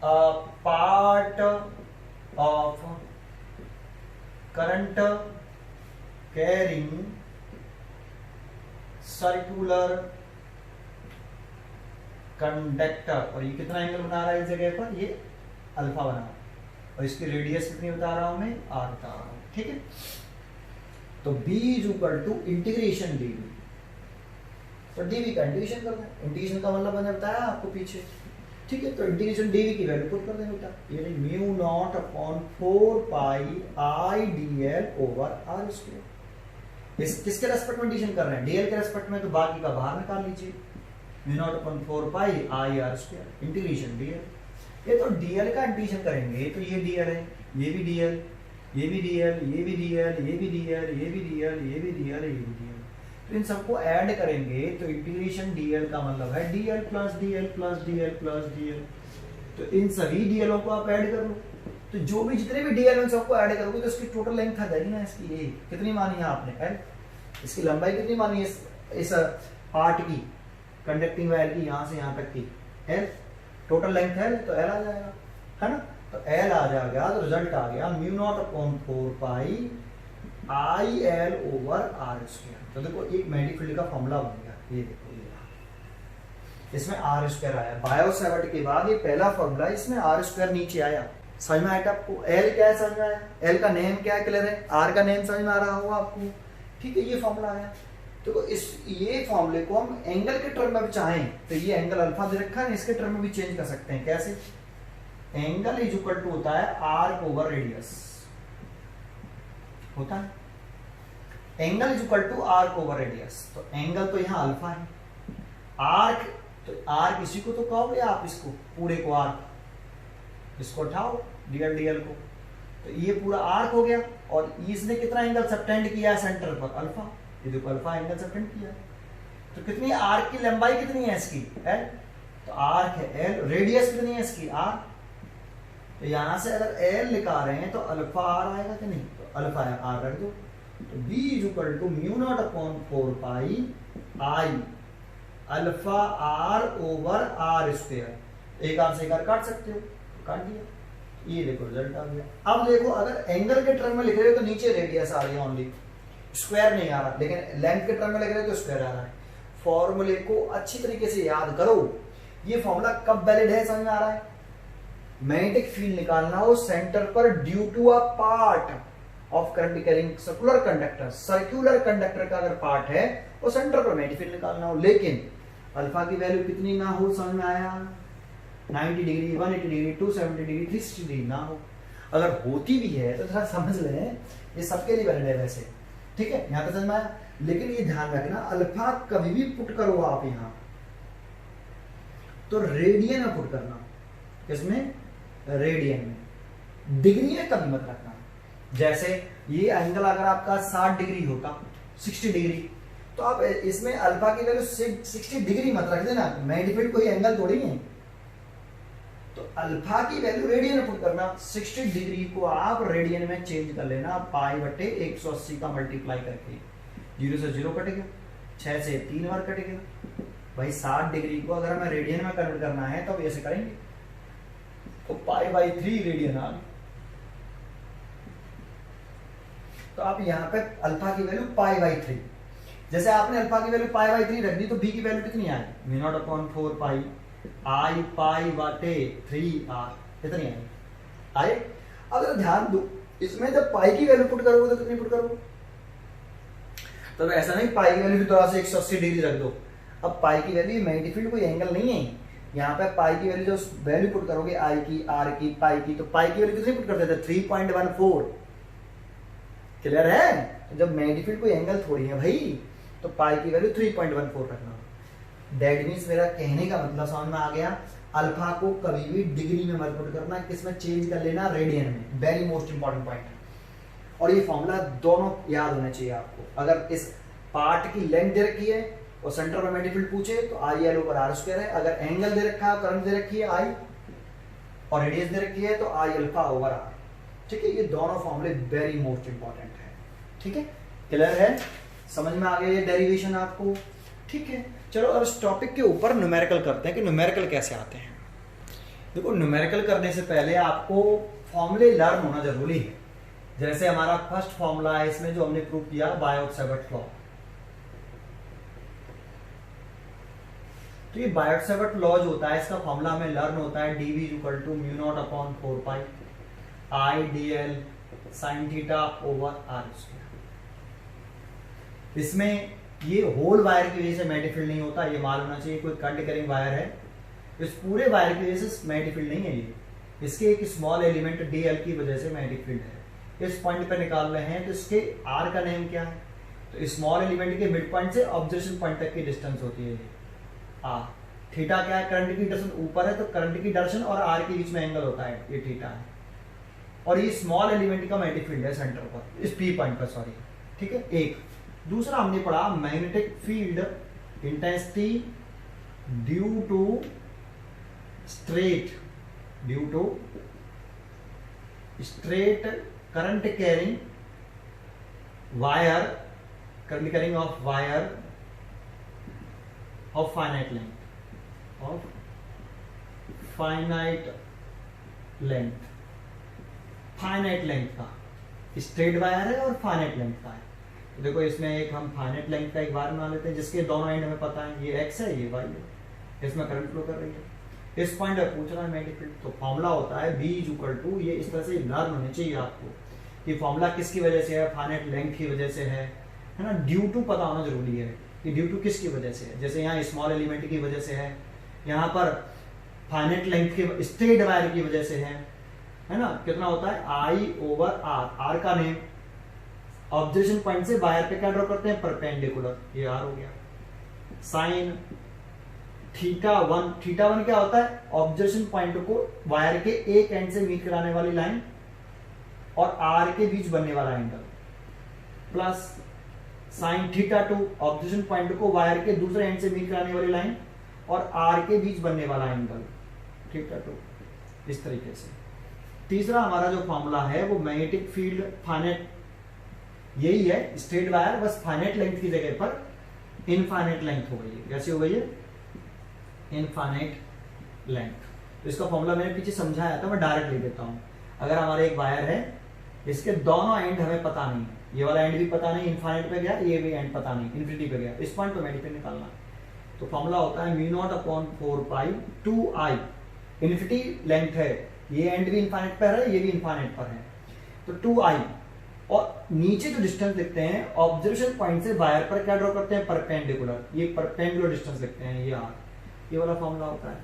a part of current carrying circular conductor, और ये कितना एंगल बना रहा है इस जगह पर, ये अल्फा बना रहा है, और इसकी रेडियस कितनी बता रहा हूं मैं, R बता रहा हूं, ठीक है। तो B is equal to integration dV, तो dV का इंटीग्रेशन करना है, इंटीग्रेशन का मतलब मैंने बताया आपको पीछे, ठीक है। तो इंटीग्रेशन dV की वैल्यू पुट कर दें बेटा, यानी mu naught upon 4 pi I DL over R square. इस किसके रेस्पेक्ट में इंटीग्रेशन कर रहे हैं, DL के रेस्पेक्ट में, तो बाकी का बाहर निकाल लीजिए, mu naught upon 4 pi I R square integration DL। ये तो DL का इंटीग्रेशन करेंगे, तो ये DL है, ये भी DL, ये भी डीएल, ये भी डीएल, ये भी डीएल, ये भी डीएल, ये भी डीएल, ये भी डीएल। तो इन सबको ऐड करेंगे तो इंटीग्रेशन डीएल का मतलब है DL plus DL plus DL plus DL. तो इन सभी डीएलों को आप ऐड कर लो, तो जो भी जितने भी डीएल हैं सबको ऐड करोगे तो इसकी टोटल लेंथ आ जाएगी ना इसकी। ये कितनी मानी है आपने एल, इसकी लंबाई कितनी मानी है इस पार्ट की, कंडक्टिंग वायर की यहाँ से यहाँ तक की एल, टोटल लेंथ है तो एल आ जाएगा, है ना। तो एल आ जाएगा तो रिजल्ट आ गया mu naught upon 4 pi I L over R square. तो देखो एक मैग्नेटिक फील्ड का फॉर्मूला बन गया, ये देखो ये इसमें आर स्क्वायर आया। बायो सेवर्ट के बाद ये पहला फॉर्मूला, इसमें आर स्क्वायर नीचे आया। समझ में आया आपको? एल क्या है समझ में आया? एल का नेम क्या है, क्लियर है? आर का नेम समझ में आ रहा होगा आपको, ठीक है। ये फॉर्मूला आया। तो ये फॉर्मूले को हम एंगल के टर्म में भी चाहें तो ये एंगल अल्फा दे रखा है, इसके टर्म में भी चेंज कर सकते हैं। कैसे? एंगल इज इक्वल टू होता है आर्क ओवर रेडियस, होता है angle is equal to arc over radius. तो एंगल तो यहाँ अल्फा है, आर्क तो आर्क इसी को तो कहोगे आप, इसको पूरे को आर्क, इसको उठाओ डीएल डीएल को, तो ये पूरा आर्क हो गया। और इसने कितना एंगल सबटेंड किया है सेंटर पर, अल्फा, ये देखो अल्फा एंगल सबटेंड किया। तो कितनी आर्क की लंबाई कितनी है इसकी, एल, तो आर्क है एल, रेडियस कितनी है इसकी, आर। तो यहां से अगर एल निकाल रहे हैं तो अल्फा आर आएगा कि नहीं, तो अल्फा आर रख दो। तो B is equal to mu naught upon 4 pi I alpha R over R square. एक आर से एक आर काट सकते हो, तो काट दिया, ये देखो रिजल्ट आ गया। अब देखो अगर एंगल के टर्म में लिख रहे हो तो नीचे रेडियस आ रही है ओनली, स्क्वायर नहीं आ रहा, लेकिन लेंथ के टर्म में लिख रहे हो तो स्क्वायर आ रहा है। फॉर्मूले को अच्छी तरीके से याद करो। ये फॉर्मूला कब वैलिड है समझ में आ रहा है? मैग्नेटिक फील्ड निकालना हो सेंटर पर due to a part of current carrying circular conductor, circular conductor का अगर पार्ट है वो सेंटर पर मैग्नेटिक फील्ड निकालना हो, लेकिन अल्फा की वैल्यू कितनी ना हो, समझ में आया? 90 डिग्री, 180 डिग्री, 270 डिग्री, 360 डिग्री ना हो। अगर होती भी है तो थोड़ा समझ लें, ये सबके लिए वैलिड है वैसे, ठीक है, यहां तक समझ में आया। लेकिन ये ध्यान रखना अल्फा कभी भी पुट करो आप यहां तो रेडियन में पुट करना, किसमें? रेडियन में, डिग्री में कभी मत रखना। जैसे ये एंगल अगर आपका 60 डिग्री होता, 60 डिग्री, तो आप इसमें अल्फा की वैल्यू 60 डिग्री मत रख देना, मैग्नीफाइड कोई एंगल थोड़ी है। तो अल्फा की वैल्यू रेडियन में पुट करना, 60 डिग्री को आप रेडियन में चेंज कर लेना पाई बटे 180 का मल्टीप्लाई करके। 0 से 0 कटेगा, 6 से 3 बार कटेगा। भाई 60 डिग्री को अगर हमें रेडियन में कन्वर्ट करना है तो ऐसे करेंगे, तो पाई बाई 3 रेडियन आ गई। तो आप यहाँ पे अल्फा की वैल्यू पाई बाई 3, जैसे आपने अल्फा की वैल्यू पाई बाई 3 रख दी तो बी की वैल्यू कितनी आई, म्यू नॉट अपॉन 4 पाई आई पाई बाटे 3 आर, कितनी आई आए। अगर ध्यान दो इसमें जब पाई की वैल्यू पुट करोगे तो कितनी पुट करोगे, तो ऐसा नहीं पाई की वैल्यू थोड़ा सा 180 डिग्री रख दो। अब पाई की वैल्यू मैग्नेटिक फील्ड कोई एंगल नहीं है, यहाँ पे पाई की वैल्यू जो वैल्यू पुट करोगे आई की, आर की, पाई की, तो पाई की वैल्यू कितनी पुट करते थे, 3.14। क्लियर है? तो जब मैग्नेटिक फील्ड कोई एंगल थोड़ी है भाई, तो पाई की वैल्यू 3.14 रखना। दैट मीन्स मेरा कहने का मतलब समझ में आ गया, अल्फा को कभी भी डिग्री में मत पुट करना, किसमें चेंज कर लेना, रेडियन में। वेरी मोस्ट इंपॉर्टेंट पॉइंट है। और ये फॉर्मूला दोनों याद होना चाहिए आपको। अगर इस पार्ट की लेंथ दे रखी है और सेंटर पर मैग्नेटिक फील्ड पूछे तो I L over R square है। अगर एंगल दे रखा है, करंट दे रखी है आई, और रेडियस दे रखी है तो आई अल्फा ओवर आर। ठीक है, ये दोनों फॉर्मूले वेरी मोस्ट इंपॉर्टेंट है। ठीक है, क्लियर है? समझ में आ गया ये डेरिवेशन आपको? ठीक है, चलो अब इस टॉपिक के ऊपर न्यूमेरिकल करते हैं कि न्यूमेरिकल कैसे आते हैं। देखो, न्यूमेरिकल करने से पहले आपको फॉर्मूले लर्न होना जरूरी है। जैसे हमारा फर्स्ट फॉर्मूला है इसमें जो हमने प्रूव किया, बायोट-सावर्ट लॉ। तो ये बायोट-सावर्ट लॉ जो होता है इसका फॉर्मूला हमें लर्न होता है, dv equal to mu naught upon 4 pi I dl sin theta over r square. इसमें ये होल वायर की वजह से मैग्नेटिक फील्ड नहीं होता, ये मालूम होना चाहिए। कोई कंडक्ट करिंग वायर है, इस पूरे वायर की वजह से मैग्नेटिक फील्ड नहीं है ये, इसके एक स्मॉल एलिमेंट dl की वजह से मैग्नेटिक फील्ड है। इस पॉइंट पे निकाल रहे हैं तो इसके r का नेम क्या है, तो स्मॉल एलिमेंट के मिड पॉइंट से ऑब्जर्वेशन पॉइंट तक की डिस्टेंस होती है r। थीटा क्या है, करंट की डायरेक्शन ऊपर है तो करंट की डायरेक्शन और r के बीच में एंगल होता है, ये थीटा है। और ये स्मॉल एलिमेंट का मैग्नेटिक फील्ड है सेंटर पर, इस पी पॉइंट पर, सॉरी, ठीक है। एक दूसरा हमने पढ़ा magnetic field intensity due to straight current carrying wire, current carrying of wire of finite length का, स्ट्रेट वायर है और फाइनाइट लेंथ का है। तो देखो इसमें एक हम फाइनाइट लेंथ का एक वायर बना लेते हैं जिसके दोनों एंड हमें पता है, ये एक्स है, ये वाई है, इसमें करंट फ्लो कर रही है। इस पॉइंट पर पूछ रहा है मैग्नेटिक फील्ड, तो फॉर्मूला होता है B इक्वल टू, ये इस तरह से लर्न होने चाहिए आपको कि फॉर्मूला किसकी वजह से है, फाइनाइट लेंथ की वजह से है ना। ड्यू टू पता होना जरूरी है कि ड्यू टू किसकी वजह से है। जैसे यहाँ स्मॉल एलिमेंट की वजह से है, यहाँ पर फाइनाइट लेंथ की, स्ट्रेट वायर की वजह से है ना। कितना होता है I/R, R का नेम, ऑब्जर्वेशन पॉइंट से वायर पे क्या ड्रॉ करते हैं, परपेंडिकुलर, ये R हो गया। साइन थीटा वन क्या होता है, ऑब्जर्वेशन पॉइंट को वायर के एक एंड से मीट कराने वाली लाइन और R के बीच बनने वाला angle, plus sine theta two, observation point को वायर के दूसरे एंड से मीट कराने वाली लाइन और R के बीच बनने वाला एंगल थीटा टू, इस तरीके से। तीसरा हमारा जो फॉर्मूला है वो मैग्नेटिक फील्ड फाइनाइट, यही है स्ट्रेट वायर, बस फाइनाइट लेंथ की जगह पर इनफाइनाइट लेंथ हो गई है। कैसी हो गई है, इनफाइनाइट लेंथ। तो इसका फॉर्मूला मैंने पीछे समझाया था, मैं डायरेक्ट लिख देता हूं। अगर हमारे एक वायर है, इसके दोनों एंड हमें पता नहीं है, ये वाला एंड भी पता नहीं, इनफाइनाइट पे गया, ये भी एंड पता नहीं, इन्फिनिटी पे गया, इस पॉइंट पे मैग्नेटिक निकालना है। तो फॉर्मूला होता है μ0/4π 2I, इन्फिनिटी लेंथ है, ये एंड भी इनफाइनाइट पर है, ये भी इनफाइनाइट पर है, तो 2I। और नीचे जो डिस्टेंस लिखते हैं ऑब्जर्वेशन पॉइंट से वायर पर क्या ड्रॉ करते हैं, परपेंडिकुलर, ये परपेंडिकुलर डिस्टेंस लिखते हैं, ये R, ये वाला फॉर्मूला होता है।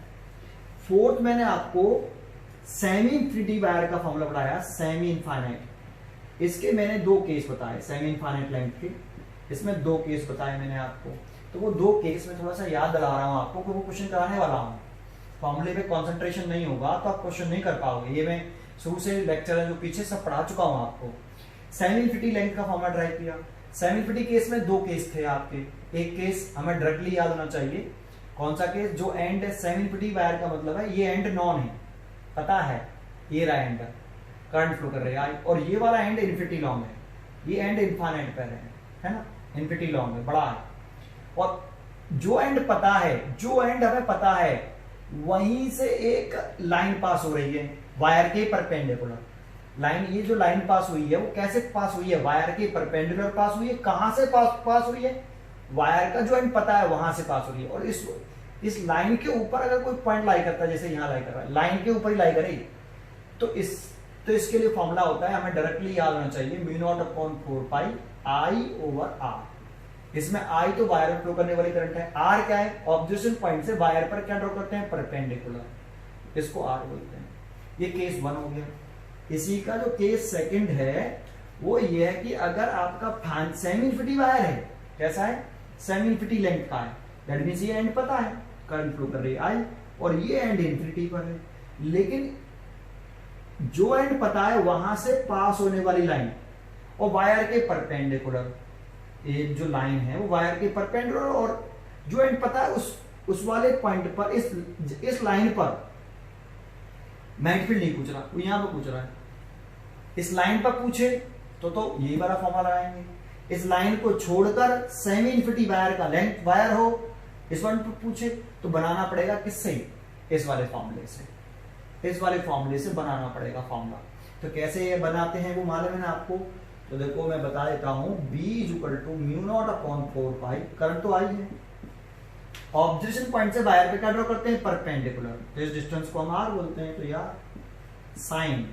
फोर्थ मैंने आपको सेमी इंफिनिटी वायर का फॉर्मूला बताया, सेमी इनफाइनाइट। इसके मैंने दो केस बताए, सेमी इनफाइनाइट लेंथ के, इसमें दो केस बताए मैंने आपको। तो वो दो केस में थोड़ा सा याद दिला रहा हूं आपको, वो क्वेश्चन कराने वाला हूं। फॉर्मूले पे कंसंट्रेशन नहीं होगा तो आप क्वेश्चन नहीं कर पाओगे, ये मैं शुरू से लेक्चर है जो पीछे सब पढ़ा चुका हूं आपको। सेमी इंफिनिटी लेंथ का फॉर्मूला ड्राइव किया। सेमी इंफिनिटी केस में दो केस थे आपके, एक केस हमें डायरेक्टली याद होना चाहिए, कौन सा केस, जो एंड है सेमी इंफिनिटी वायर का मतलब है ये एंड नॉन है, पता है, ये रहा एंड, करंट फ्लो कर रही है, और ये वाला एंड इन्फिनिटी लॉन्ग है, ये एंड इनफाइनाइट पर है ना, इन्फिनिटी लॉन्ग है, बड़ा है। और जो एंड पता है, जो एंड हमें पता है, वहीं से एक लाइन पास हो रही है वायर के परपेंडिकुलर। लाइन, ये जो लाइन पास हुई है वो कैसे पास हुई है, वायर के परपेंडिकुलर पास हुई है। कहां से पास हुई है, वायर का जो एंड पता है वहां से पास हो रही है। और इस लाइन के ऊपर अगर कोई पॉइंट लाई करता है, जैसे यहां लाई कर रहा है, लाइन के ऊपर ही लाई करे, तो इसके लिए फॉर्मूला होता है, हमें डायरेक्टली याद होना चाहिए, μ0/4π I/R। इसमें I तो वायर में फ्लो करने वाली करंट है, R क्या है, ऑब्जर्वेशन पॉइंट से वायर पर क्या ड्रॉ करते हैं, परपेंडिकुलर, इसको R बोलते हैं। ये केस 1 हो गया। इसी का जो केस सेकंड है वो ये है कि अगर आपका सेमी इंफिनिटी वायर है, कैसा है, सेमी इंफिनिटी लेंथ का है, दैट मींस ये एंड पता है, करंट फ्लो कर रही है I, और ये एंड इंफिनिटी पर है, लेकिन जो एंड पता है वहां से पास होने वाली लाइन और वायर के परपेंडिकुलर, ये जो लाइन है वो वायर के परपेंडिकुलर, और जो एंड पता है उस वाले पॉइंट पर, इस लाइन पर मैग्नेटिक फील्ड नहीं पूछ रहा, वो यहां पर पूछ रहा है। इस लाइन पर पूछे तो यही वाला फॉर्मूला लगाएंगे। इस लाइन को छोड़कर सेमी इंफिनिटी वायर का लेंथ वायर हो, इस वन पर पूछे तो बनाना पड़ेगा किससे, इस वाले फॉर्मूले से, इस वाले फॉर्मूले से बनाना पड़ेगा फॉर्मूला। तो कैसे ये बनाते हैं वो मालूम है ना आपको, तो देखो मैं बता देता हूं, B = μ0/4π, करंट तो आई है, ऑब्जर्वेशन पॉइंट से वायर पे क्या ड्रॉ करते हैं, परपेंडिकुलर, तो इस डिस्टेंस को हम R बोलते हैं। तो यार साइन,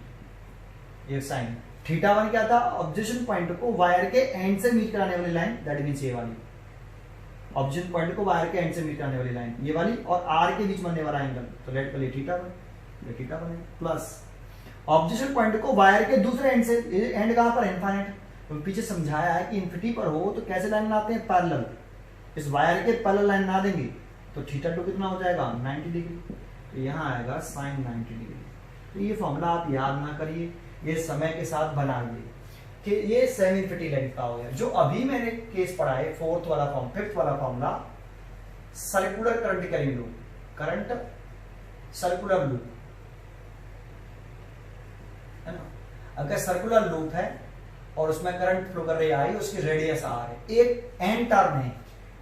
ये साइन θ1 क्या था, ऑब्जर्वेशन पॉइंट को वायर के एंड से मीट कराने वाली लाइन, दैट मींस ये वाली, ऑब्जर्वेशन पॉइंट को वायर के एंड से मीट कराने वाली लाइन ये वाली, और R के बीच बनने वाला एंगल, तो लेट कर θ1, प्लस ऑब्जर्वेशन पॉइंट को वायर के दूसरे एंड से, एंड कहां पर, इनफाइनाइट, तो पीछे समझाया है कि इन्फिनिटी पर हो तो कैसे लाइन बनाते हैं, पैरेलल, इस वायर के पैरेलल लाइन बना देंगे तो θ2 कितना हो जाएगा, 90 डिग्री, तो यहां आएगा sin 90 डिग्री। तो ये फॉर्मूला आप याद ना करिए, ये समय के साथ बनाइए कि ये सेम इन्फिनिटी लेंथ का हो गया। जो अभी मैंने केस पढ़ा है फिफ्थ वाला formula, circular current carrying loop, current circular loop है ना। अगर सर्कुलर लूप है और उसमें करंट फ्लो कर रही है आई, उसकी रेडियस आर है, एक एन टर्न है,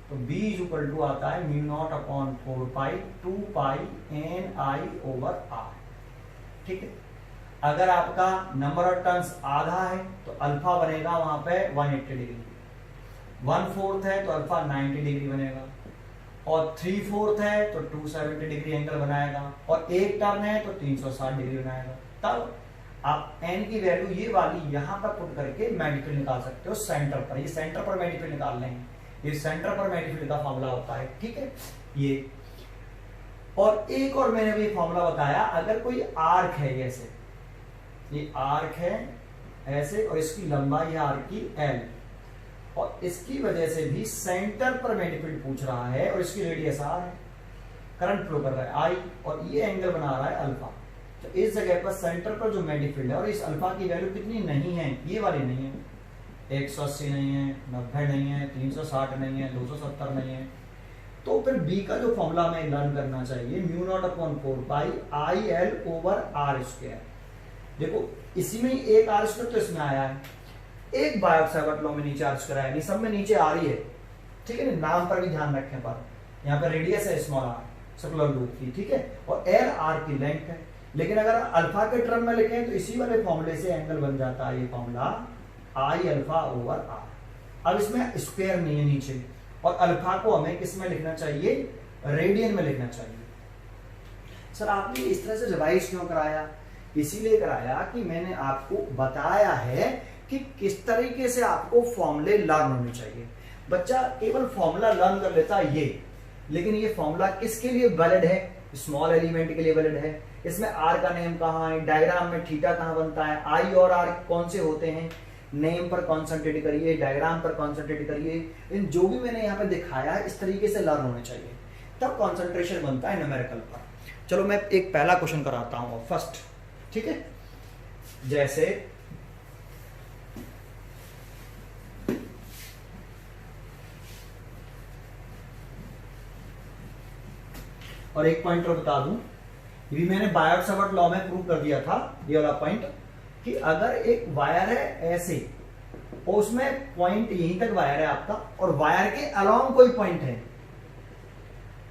तो B इज इक्वल टू आता है mu naught upon 4 pi 2 pi N I over R. ठीक है, अगर आपका नंबर ऑफ टर्न्स आधा है तो अल्फा बनेगा वहां पे 180 डिग्री, 1/4 है तो अल्फा 90 डिग्री बनेगा, और 3/4 है तो 270 डिग्री एंगल बनाएगा, और एक टर्न है तो 360 डिग्री बनाएगा। तब आप n की वैल्यू ये वाली यहां पर पुट करके मैग्नीट्यूड निकाल सकते हो सेंटर पर। ये सेंटर पर मैग्नीट्यूड निकाल लेंगे, ये सेंटर पर मैग्नीट्यूड का फॉर्मूला होता है। ठीक है, ये और एक और मैंने भी फॉर्मूला बताया, अगर कोई आर्क है, ऐसे ये आर्क है ऐसे, और इसकी लंबाई है आर्क की l, और इसकी वजह से भी सेंटर पर मैग्नीट्यूड पूछ रहा है, और इसकी रेडियस r है, करंट फ्लो कर रहा है i, और ये एंगल बना रहा है अल्फा। तो इस जगह पर सेंटर पर जो मैग्नीट्यूड है, और इस अल्फा की वैल्यू कितनी नहीं है, ये वाली नहीं है, 180 नहीं है, 90 नहीं है, 360 नहीं है, 270 नहीं है। तो फिर B का जो फॉर्मूला हमें लर्न करना चाहिए, mu naught upon 4 pi I L over R square. देखो इसी में एक आर स्क्वायर तो इसमें आया है, एक बायोट-सावर्ट लॉ में नीचे आर स्क्वायर आया, नहीं सब में नीचे आ रही है। ठीक है ना, नाम पर भी ध्यान रखें, पर यहाँ पर रेडियस है स्मॉल आर सर्कुलर लूप की, ठीक है, और एल आर की लेंथ है। लेकिन अगर अल्फा के टर्म में लिखें तो इसी वाले फॉर्मूले से एंगल बन जाता है ये formula I alpha over R. अब इसमें स्क्वायर नहीं है नीचे, और अल्फा को हमें किस में लिखना चाहिए, रेडियन में लिखना चाहिए। सर आपने इस तरह से रिवाइज क्यों कराया, इसीलिए कराया कि मैंने आपको बताया है कि किस तरीके से आपको फॉर्मूले लर्न होने चाहिए। बच्चा केवल फॉर्मूला लर्न कर लेता है ये, लेकिन ये फॉर्मूला किसके लिए वैलिड है, स्मॉल एलिमेंट के लिए वैलिड है। इसमें आर का नेम कहाँ है, डायग्राम में थीटा कहाँ बनता है, आई और आर कौन से होते हैं, नेम पर कॉन्सेंट्रेट करिए, डायग्राम पर कॉन्सेंट्रेट करिए। इन जो भी मैंने यहाँ पे दिखाया है इस तरीके से लर्न होने चाहिए, तब कॉन्सेंट्रेशन बनता है न्यूमेरिकल पर। चलो मैं एक पहला क्वेश्चन कराता हूँ फर्स्ट, ठीक है। जैसे और एक पॉइंट और बता दूं, ये भी मैंने बायोट-सावर्ट लॉ में प्रूव कर दिया था, ये वाला पॉइंट, कि अगर एक वायर है ऐसे और उसमें पॉइंट यहीं तक वायर है आपका, और वायर के अलोंग कोई पॉइंट है,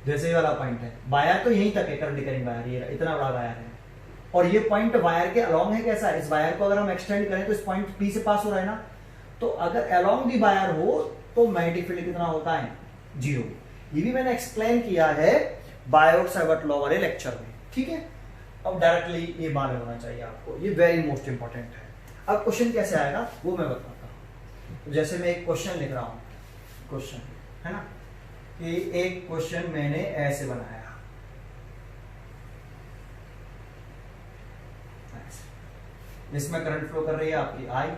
जैसे ये वाला पॉइंट है, वायर तो यहीं तक है, करंट कैरिंग वायर, ये इतना बड़ा वायर है, और ये पॉइंट वायर के अलोंग है। कैसा है, इस वायर को अगर हम एक्सटेंड करें तो इस पॉइंट P से पास हो रहा है ना, तो अगर अलोंग दी वायर हो तो मैग्नेटिक फील्ड कितना होता है, 0। ये भी मैंने एक्सप्लेन किया है बायोट-सावर्ट लॉ वाले लेक्चर में, ठीक है। अब डायरेक्टली ये मालूम होना चाहिए आपको, ये वेरी मोस्ट इंपॉर्टेंट है। अब क्वेश्चन कैसे आएगा वो मैं बताता हूं। तो जैसे मैं एक क्वेश्चन लिख रहा हूं, क्वेश्चन है ना, कि एक क्वेश्चन मैंने ऐसे बनाया, इसमें करंट फ्लो कर रही है आपकी आई,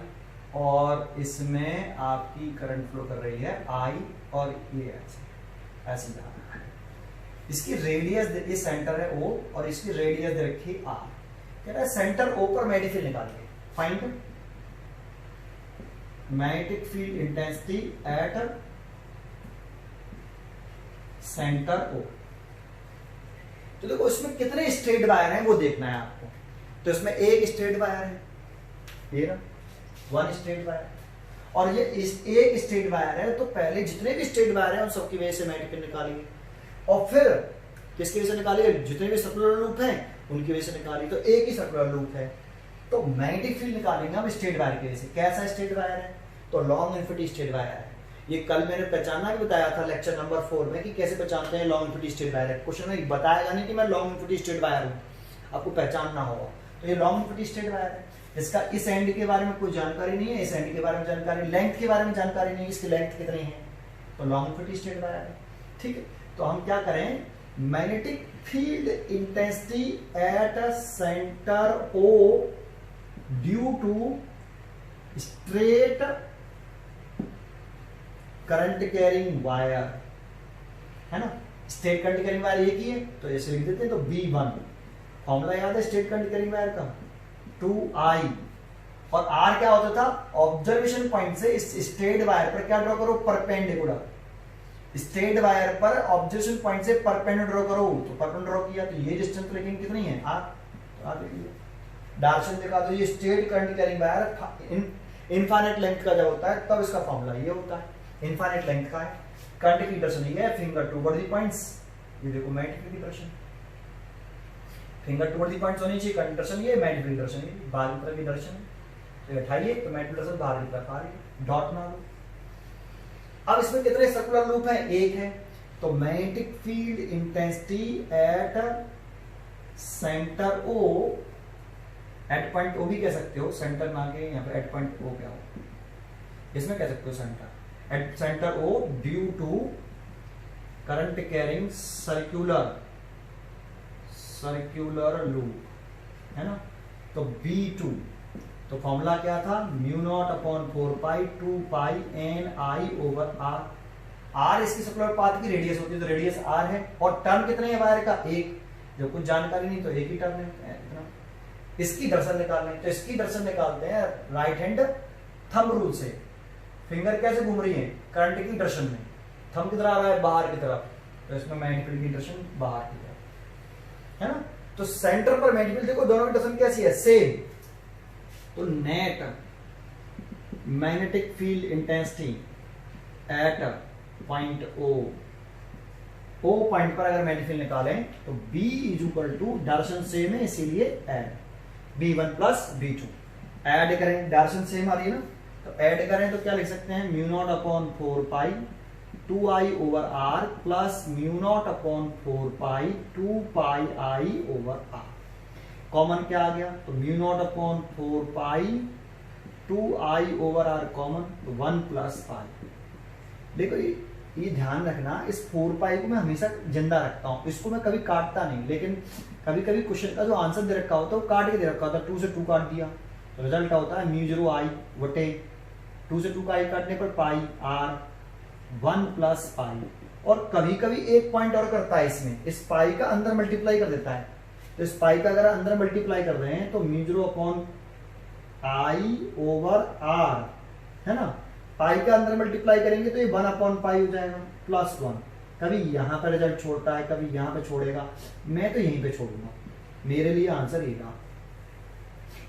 और इसमें आपकी करंट फ्लो कर रही है आई, और ये ऐसे ऐसे जा रहा है। इसकी रेडियस, ये सेंटर है O और इसकी रेडियस दे रखी R। कह रहा है सेंटर O पर मैग्नेटिक फील्ड निकालिए, find magnetic field intensity at centre O। तो देखो इसमें कितने स्ट्रेट वायर हैं वो देखना है आपको। तो इसमें एक स्ट्रेट वायर है, ये ना, वन स्ट्रेट वायर, और ये एक स्ट्रेट वायर है, तो पहले जितने भी स्ट्रेट वायर हैं उन सबकी वजह से मैग्नेटिक फील्ड निकालिए, और फिर किसकी वजह से निकालिए, जितने भी सर्कुलर लूप हैं उनकी वजह से निकालिए। तो एक ही सर्कुलर लूप है, तो मैग्नेटिक फील्ड निकालेंगे हम स्ट्रेट वायर की वजह से। कैसा स्ट्रेट वायर है, तो लॉन्ग इन्फिनिटी स्ट्रेट वायर है। ये कल मैंने पहचानना भी बताया था लेक्चर नंबर 4 में कि कैसे पहचानते हैं लॉन्ग इन्फिनिटी स्ट्रेट वायर है। क्वेश्चन में बताएगा नहीं कि मैं लॉन्ग इन्फिनिटी स्ट्रेट वायर हूँ, आपको पहचानना होगा। तो ये लॉन्ग इन्फिनिटी स्ट्रेट वायर है, इसका इस एंड के बारे में कोई जानकारी नहीं है, इस एंड के बारे में जानकारी, लेंथ के बारे में जानकारी नहीं, इसकी लेंथ कितनी है, तो लॉन्ग इन्फिनिटी स्ट्रेट वायर है, ठीक है। तो हम क्या करें, magnetic field intensity at centre O due to straight current carrying wire, है ना, स्ट्रेट करंट कैरिंग वायर एक ही है, तो ऐसे लिख देते हैं। तो B1 फॉर्मूला याद है स्ट्रेट करंट कैरिंग वायर का, 2I और आर क्या होता था, ऑब्जर्वेशन पॉइंट से इस स्ट्रेट वायर पर क्या ड्रॉ करो, परपेंडिकुलर, स्ट्रेट वायर पर ऑब्जर्वेशन पॉइंट से परपेंडिकुलर ड्रॉ करो, तो परपेंडिकुलर ड्रॉ किया तो ये डिस्टेंस लेकिन कितनी है, आर, तो आर देख लिया। डार्शन दिखा दो, ये straight current carrying wire infinite length का जब होता है तब इसका फॉर्मूला ये होता है, इनफाइनाइट लेंथ का है, करंट की डायरेक्शन ये है, फिंगर टुवर्ड द पॉइंट्स, ये देखो मैग्नेटिक की direction, finger toward the points होनी चाहिए, करंट डायरेक्शन ये, मैग्नेटिक डायरेक्शन ये, बाहर की तरफ की डायरेक्शन है, तो उठाइए तो मैग्नेटिक डायरेक्शन बाहर की तरफ आ रही है, डॉट ना लो। अब इसमें कितने सर्कुलर लूप है, एक है, तो magnetic field intensity at centre O, at point O भी कह सकते हो, सेंटर ना के यहाँ पे एट पॉइंट ओ क्या हो, इसमें कह सकते हो centre, at centre O due to current carrying circular loop, है ना। तो B2, तो फॉर्मूला क्या था, mu naught upon 4 pi 2 pi N I over R, R इसकी सर्कुलर पाथ की रेडियस होती है, तो रेडियस आर है, और टर्न कितने है वायर का, एक, जब कुछ जानकारी नहीं तो एक ही टर्न है इतना। इसकी डायरेक्शन निकालना है, तो इसकी डायरेक्शन निकालते हैं राइट हैंड थंब रूल से, फिंगर कैसे घूम रही है, करंट की डायरेक्शन में, थंब किधर आ रहा है, बाहर की तरफ, तो इसमें मैग्नेटिक फील्ड की डायरेक्शन बाहर की तरफ, है ना। तो सेंटर पर मैग्नेटिक फील्ड देखो दोनों की डायरेक्शन कैसी है, सेम, तो net magnetic field intensity at point O point पर अगर मैग्नेटिक फील्ड निकालें तो B is equal to, direction same है इसीलिए add, B1 plus B2, add करें, डायरेक्शन सेम आ रही है ना, तो ऐड करें तो क्या लिख सकते हैं, mu naught upon 4 pi 2i over r plus mu naught upon 4 pi 2 pi i over r, common क्या आ गया, तो म्यू नॉट अपॉन 4 पाई 2i ओवर r कॉमन, तो 1 प्लस पाई। देखो ये ध्यान रखना, इस 4 पाई को मैं हमेशा जिंदा रखता हूं, इसको मैं कभी काटता नहीं, लेकिन कभी कभी क्वेश्चन का जो आंसर दे रखा होता है वो काट के दे रखा होता है, 2 से 2 काट दिया तो रिजल्ट क्या होता है, म्यू 0 आई वटे 2 से 2 का आई काटने पर पाई आर 1 प्लस पाई, और कभी कभी एक पॉइंट और करता है इसमें, इस पाई का अंदर मल्टीप्लाई कर देता है, तो इस पाई का अगर अंदर मल्टीप्लाई कर रहे हैं तो mu 0 upon I over R, है ना, पाई का अंदर मल्टीप्लाई करेंगे तो ये 1 अपॉन पाई हो जाएगा प्लस 1, कभी यहां पर रिजल्ट छोड़ता है कभी यहां पे छोड़ेगा, मैं तो यहीं पे छोड़ूंगा, मेरे लिए आंसर ये था।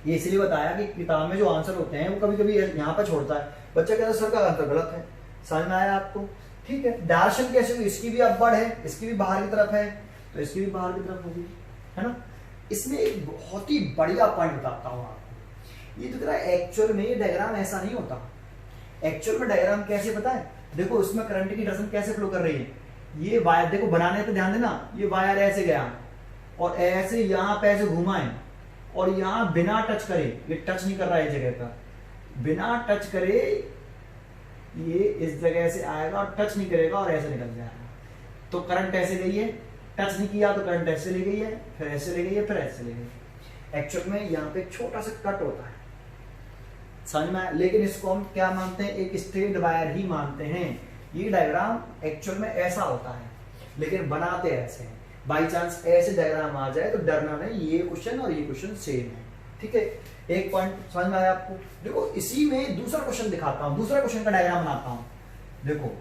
ये इसलिए बताया कि किताब में जो आंसर होते हैं वो कभी कभी यहाँ पे छोड़ता है, बच्चा कहता है सर का आंसर गलत है, समझ में आया आपको, ठीक है। डायरेक्शन कैसे हुई, इसकी भी अपवर्ड है, इसकी भी बाहर की तरफ है, तो इसकी भी बाहर की तरफ होगी, है ना। इसमें एक बहुत ही बढ़िया पॉइंट बताता हूँ आपको, ये तो एक्चुअल में ये डायग्राम ऐसा नहीं होता, एक्चुअल में डायग्राम कैसे पता है, देखो उसमें करंट की डायरेक्शन कैसे फ्लो कर रही है, ये वायर देखो बनाने पे ध्यान देना, ये वायर ऐसे गया और ऐसे यहाँ पे ऐसे घुमा है, और यहाँ बिना टच करे, ये टच नहीं कर रहा है जगह पर, बिना टच करे ये इस जगह से आएगा और टच नहीं करेगा और ऐसे निकल जाएगा, तो करंट ऐसे गई है, टच नहीं किया तो करंट ऐसे ले गई है, फिर ऐसे ले गई है, फिर ऐसे ले गई। एक्चुअल में यहाँ पे एक छोटा सा कट होता है, समझ में, लेकिन इसको हम क्या मानते हैं, एक स्ट्रेट वायर ही मानते हैं। ये डायग्राम एक्चुअल में ऐसा होता है, लेकिन बनाते ऐसे हैं, बाई चांस ऐसे डायग्राम आ जाए तो डरना नहीं, ये क्वेश्चन और ये क्वेश्चन सेम है, ठीक है। एक पॉइंट समझ में आया आपको, देखो इसी में दूसरा क्वेश्चन दिखाता हूं, दूसरा क्वेश्चन का डायग्राम बनाता हूं, देखो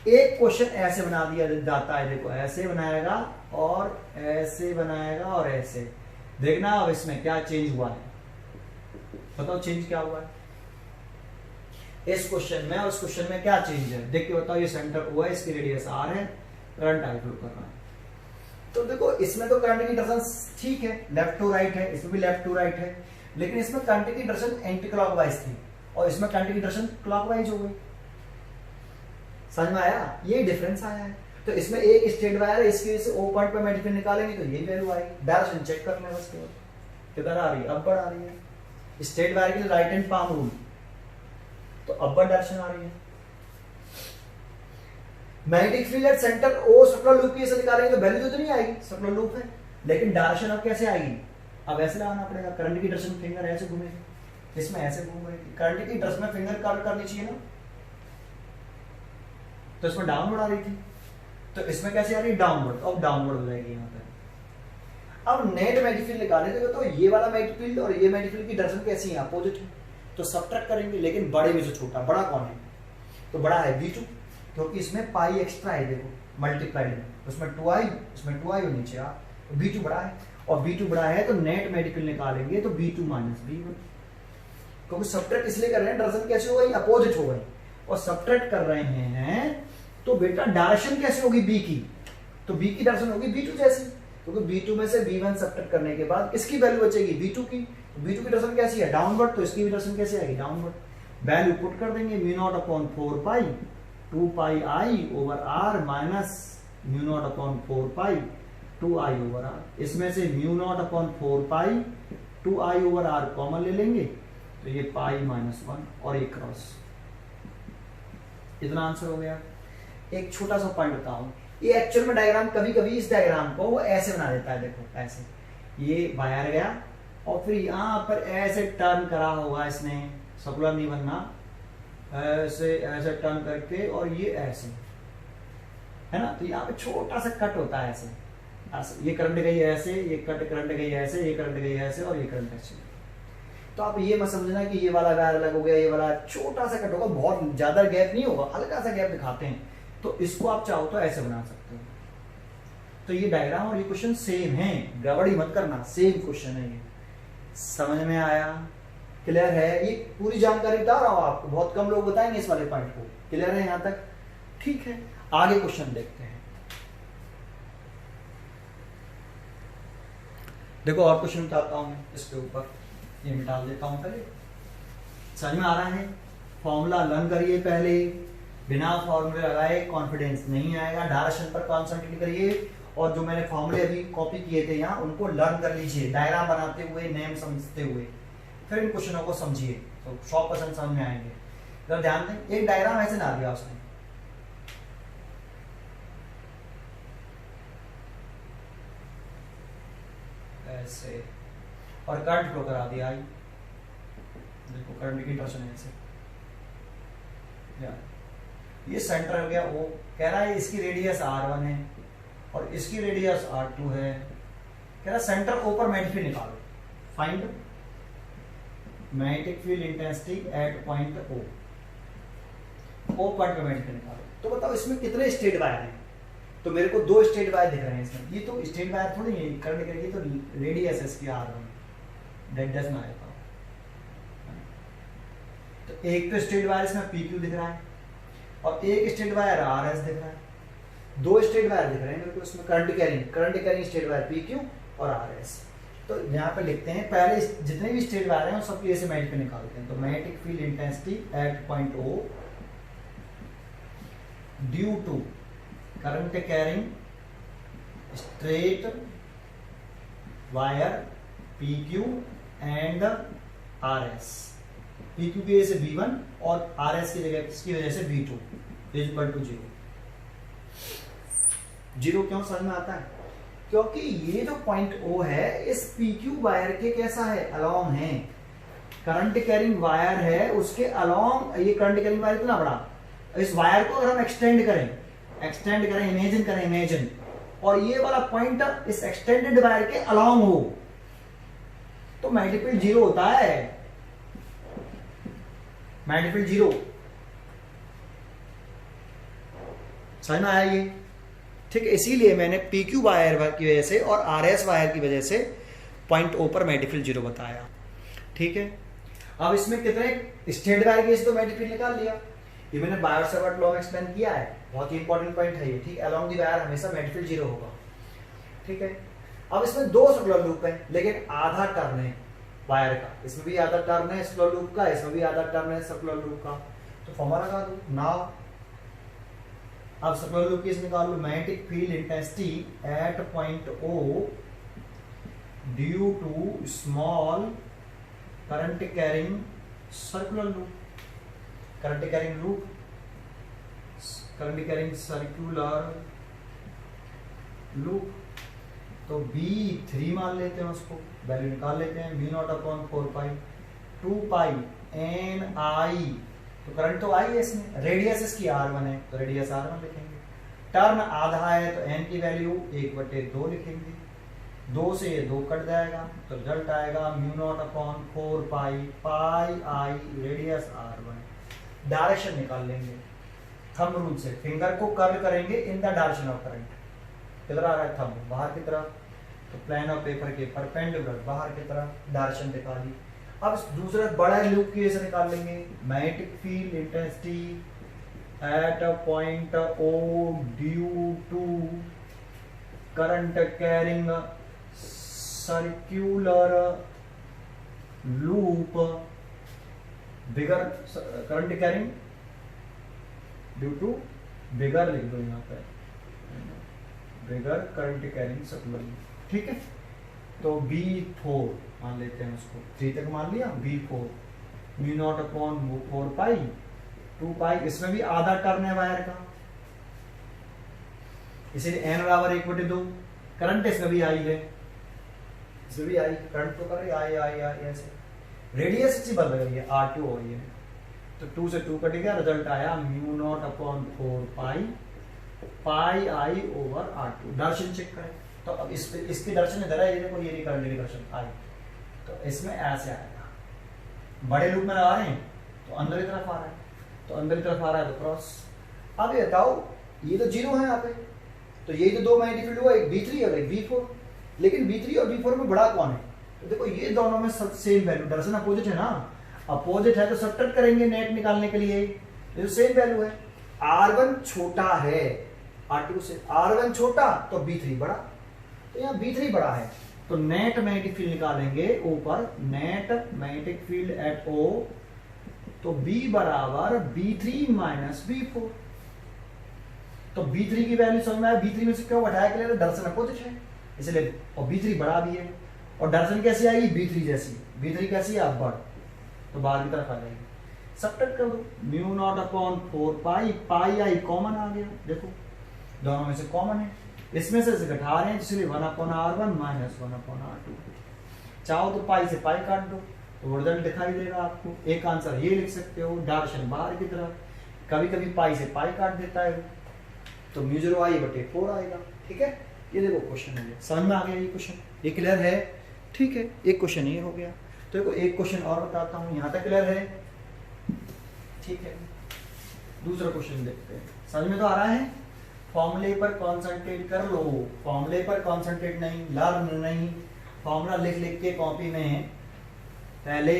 एक क्वेश्चन ऐसे बना दिया जाता है, देखो ऐसे बनाएगा और ऐसे बनाएगा और ऐसे, देखना अब इसमें क्या चेंज हुआ है, बताओ चेंज क्या हुआ है इस क्वेश्चन में और इस क्वेश्चन में, क्या चेंज है देख के बताओ। ये सेंटर ओ है, इसकी रेडियस आर है, करंट आई फ्लो कर रहा है, तो देखो इसमें तो करंट की डायरेक्शन ठीक है, लेफ्ट टू राइट है, इसमें भी लेफ्ट टू राइट है, लेकिन इसमें करंट की डायरेक्शन एंटी क्लॉकवाइज थी और इसमें करंट की डायरेक्शन क्लॉकवाइज हो गई, समझ में आया, ये डिफरेंस आया है। तो इसमें एक स्ट्रेट वायर है, इसकी वजह से ओ पॉइंट पर मैग्नेटिक निकालेंगे तो ये वैल्यू आएगी, डायरेक्शन चेक कर लें बस, किधर आ रही है, अपर आ रही है, स्ट्रेट वायर के लिए राइट हैंड पाम रूल, तो अपर डायरेक्शन आ रही है। Magnetic field at centre O circular loop की से निकालेंगे तो वैल्यू तो नहीं आएगी, सर्कुलर लूप है, लेकिन डायरेक्शन अब कैसे आएगी, अब ऐसे लगाना पड़ेगा, करंट की डायरेक्शन फिंगर ऐसे घूमेगी, इसमें ऐसे घूम रही थी, करंट की डायरेक्शन में फिंगर कर्व करनी चाहिए ना, तो इसमें डाउनवर्ड आ रही थी, तो इसमें कैसे आ रही है डाउनवर्ड, अब डाउनवर्ड हो जाएगी यहाँ पे। अब नेट मैग्नेटिक फील्ड निकाले तो ये वाला मैग्नेटिक फील्ड और ये मैग्नेटिक फील्ड की डायरेक्शन कैसी है, अपोजिट है, तो सब्ट्रैक्ट करेंगे, लेकिन बड़े में से छोटा, बड़ा कौन है? तो बड़ा है V2, क्योंकि इसमें पाई एक्स्ट्रा है, देखो मल्टीप्लाइड में, उसमें 2i, उसमें 2i और नीचे आ, तो V2 बड़ा है, और V2 बड़ा है तो नेट मेडिकल निकालेंगे तो V2 माइनस V1, क्योंकि सब्ट्रैक्ट इसलिए कर रहे हैं, डायरेक्शन कैसे हो गई? अपोजिट हो गई, और सब्ट्रैक्ट कर रहे हैं तो बेटा डायरेक्शन कैसे होगी B की? तो B की डायरेक्शन होगी V2 जैसी, क्योंकि B2 में से V1 सब्ट्रैक्ट करने के बाद किसकी वैल्यू बचेगी? V2 की। तो V2 की डायरेक्शन कैसी है? डाउनवर्ड, तो इसकी भी डायरेक्शन कैसे आएगी? डाउनवर्ड। वैल्यू पुट कर देंगे, μ0/4 2 i over r minus μ0/4 2i over r। इसमें से μ0/4 2i ओवर r कॉमन ले लेंगे, तो ये पाई माइनस 1 और एक क्रॉस, इतना आंसर हो गया। एक छोटा सा पॉइंट बताऊं, ये एक्चुअल में डायग्राम कभी कभी इस डायग्राम को वो ऐसे बना देता है, देखो ऐसे, ये बाहर गया और फिर यहाँ पर ऐसे टर्न करा होगा इसने, सर्कुलर नहीं बनना, ऐसे ऐसे टर्न करके, और ये ऐसे है ना, तो यहाँ पे छोटा सा कट होता है ऐसे, ये करंट गई ऐसे, ये करंट गई ऐसे, ये करंट गई ऐसे, और ये करंट ऐसे। तो आप ये मत समझना कि ये वाला वायर अलग हो गया, ये वाला छोटा सा कट होगा, बहुत ज्यादा गैप नहीं होगा, हल्का सा गैप दिखाते हैं, तो इसको आप चाहो तो ऐसे बना सकते हो। तो ये डायग्राम और ये क्वेश्चन सेम है, गड़बड़ी मत करना, सेम क्वेश्चन है ये। समझ में आया? क्लियर है? ये पूरी जानकारी बता रहा हूं आपको, बहुत कम लोग बताएंगे इस वाले पॉइंट को। क्लियर है यहां तक? ठीक है, आगे क्वेश्चन देखते हैं। देखो और क्वेश्चन बताता हूं मैं इसके ऊपर, ये मिटा देता हूं पहले। समझ में आ रहा है? फॉर्मूला लर्न करिए पहले, बिना फॉर्मूले लगाए कॉन्फिडेंस नहीं आएगा। डायरेक्शन पर कॉन्सेंट्रेट करिए, और जो मैंने फॉर्मूले अभी कॉपी किए थे यहाँ, उनको लर्न कर लीजिए, डायग्राम बनाते हुए, नेम समझते हुए, फिर इन क्वेश्चनों को समझिए, तो 100% समझ में आएंगे। जरा ध्यान दें, एक डायग्राम ऐसे ना दिया उसने, ऐसे, और करंट फ्लो करा दिया, आई देखो करंट की डायरेक्शन ऐसे, ये सेंटर हो गया O, कह रहा है इसकी रेडियस R1 है और इसकी रेडियस R2 है, कह रहा सेंटर O पर मैग्नेटिक फील्ड निकालो, find magnetic field intensity at point O, O point पर मैग्नेटिक फील्ड निकालो। तो बताओ इसमें कितने स्ट्रेट वायर हैं? तो मेरे को 2 स्ट्रेट वायर दिख रहे हैं इसमें, ये तो स्ट्रेट वायर थोड़ी है, करंट करेगी तो रेडियस है इसकी R1, डेट डज ना आएगा। तो एक तो स्ट्रेट वायर इसमें PQ दिख रहा है, और एक स्ट्रेट वायर RS दिख रहा है, 2 स्ट्रेट वायर दिख रहे हैं मेरे को इसमें, current carrying straight wire PQ और RS। तो यहाँ पे लिखते हैं, पहले जितने भी स्ट्रेट वायर हैं सबकी ऐसे मैग्नेटिक फील्ड निकालते हैं। तो magnetic field intensity at point O due to current carrying straight wire PQ and RS। PQ की वजह से V1 और RS की जगह इसकी वजह से V2 इक्वल टू 0। 0 क्यों समझ में आता है? क्योंकि ये जो पॉइंट O है इस PQ वायर के कैसा है? अलोंग है। करंट कैरिंग वायर है, उसके अलोंग ये करंट कैरिंग वायर इतना बड़ा, इस वायर को अगर हम एक्सटेंड करें, इमेजिन, और ये वाला पॉइंट इस एक्सटेंडेड वायर के अलोंग हो, तो मैग्नेटिक फील्ड 0 होता है, मैग्नेटिक फील्ड 0। समझ में आया ये? ठीक है, इसीलिए मैंने PQ वायर की वजह से और RS वायर की वजह से पॉइंट O पर मैग्नेटिक फील्ड 0 बताया। ठीक है, अब इसमें कितने स्ट्रेट वायर के तो मैग्नेटिक फील्ड निकाल लिया, ये मैंने बायोट-सावर्ट लॉ में एक्सप्लेन किया है, बहुत ही इंपॉर्टेंट पॉइंट है ये। ठीक, अलोंग द वायर हमेशा मैग्नेटिक फील्ड 0 होगा। ठीक है, अब इसमें 2 सर्कुलर लूप है, लेकिन आधा टर्न है वायर का, इसमें भी आधा टर्न है सर्कुलर लूप का, इसमें भी आधा टर्न है सर्कुलर लूप का। तो फॉर्मूला लगा दो नाउ। अब सर्कुलर लूप केस निकाल लो, magnetic field intensity at point O due to small current carrying circular loop, current carrying circular loop. तो B3 मान लेते हैं, उसको वैल्यू निकाल लेते हैं, μ0/4 2 पाई NI, तो करंट तो आई है इसमें, रेडियस इसकी R1 है तो रेडियस R1 लिखेंगे, टर्न आधा है तो N की वैल्यू 1/2 लिखेंगे, 2 से ये 2 कट जाएगा तो रिजल्ट आएगा mu naught upon 4 pi pi आई रेडियस r1। डायरेक्शन निकाल लेंगे थंब रूल से, फिंगर को कर्ल करेंगे in the direction of current. किधर आ रहा है थंब? बाहर की तरफ, तो प्लेन ऑफ पेपर के परपेंडिकुलर बाहर की तरफ डायरेक्शन दिखा दी। अब दूसरा बड़ा लूप केस निकाल लेंगे, magnetic field intensity at a point O due to current carrying circular loop bigger current carrying due to bigger लिख दो यहाँ पे bigger current carrying circular loop. ठीक है, तो B4 मान लेते हैं उसको, 3 तक मान लिया। B4 mu naught upon 4 pi 2 पाई, इसमें भी आधा टर्न है वायर का, इसीलिए n बराबर 1/2। करंट इसमें भी आई है, इसमें भी आई करंट तो कर रही आई ऐसे। रेडियस अच्छी बदल गई है, R2 हो रही है, तो 2 से 2 कटेगा, रिजल्ट आया mu naught upon 4 pi pi I over R2। दर्शन चेक करें तो अब इस पे इसकी दर्शन इधर है, ये देखो ये करंट दर्शन आई, तो इसमें ऐसे आएगा। बड़े लूप में लगा रहे हैं तो अंदर की तरफ आ रहा है, तो अंदर की तरफ आ रहा है तो क्रॉस। अब ये बताओ ये तो 0 है यहाँ पे, तो यही तो 2 मैग्नेटिक फील्ड हुआ, एक B3 और एक B4। लेकिन B3 और B4 में बड़ा कौन है? तो देखो ये दोनों में सब सेम वैल्यू, दर्शन अपोजिट है ना, अपोजिट है तो सब्ट्रैक्ट करेंगे नेट निकालने के लिए, ये तो सेम वैल्यू है। R1 छोटा है R2 से, R1 छोटा तो B3 बड़ा, तो यहाँ B3 बड़ा है, तो नेट मैग्नेटिक फील्ड निकालेंगे ऊपर, net magnetic field eight O, तो B बराबर B3 माइनस B4। तो B3 की वैल्यू समझ में आया, B3 में से क्यों घटाया के लिए? दर्शन अपोजिट है इसलिए, और B3 बड़ा भी है, और दर्शन कैसी आएगी? B3 जैसी। B3 कैसी है? अब बढ़, तो बाहर की तरफ आ जाएगी। सब्ट्रैक्ट कर दो, mu naught upon 4 pi pi आई कॉमन आ गया, देखो दोनों में से कॉमन है, इसमें से घटा रहे हैं इसलिए 1/R1 माइनस 1/R2। चाहो तो पाई से पाई काट दो तो रिजल्ट दिखाई देगा आपको। एक आंसर ये लिख सकते हो, डायरेक्शन बाहर की तरफ, कभी कभी पाई से पाई काट देता है तो म्यू 0 I/4 आएगा। ठीक है, ये देखो क्वेश्चन है, समझ में आ गया ये क्वेश्चन, ये क्लियर है? ठीक है, एक क्वेश्चन ये हो गया। तो देखो एक क्वेश्चन और बताता हूँ, यहाँ तक क्लियर है? ठीक है, दूसरा क्वेश्चन देखते हैं, समझ में तो आ रहा है? फॉर्मूले पर कॉन्सेंट्रेट कर लो, फॉर्मूले पर कॉन्सेंट्रेट नहीं, लर्न नहीं, फॉर्मूला लिख लिख के कॉपी में पहले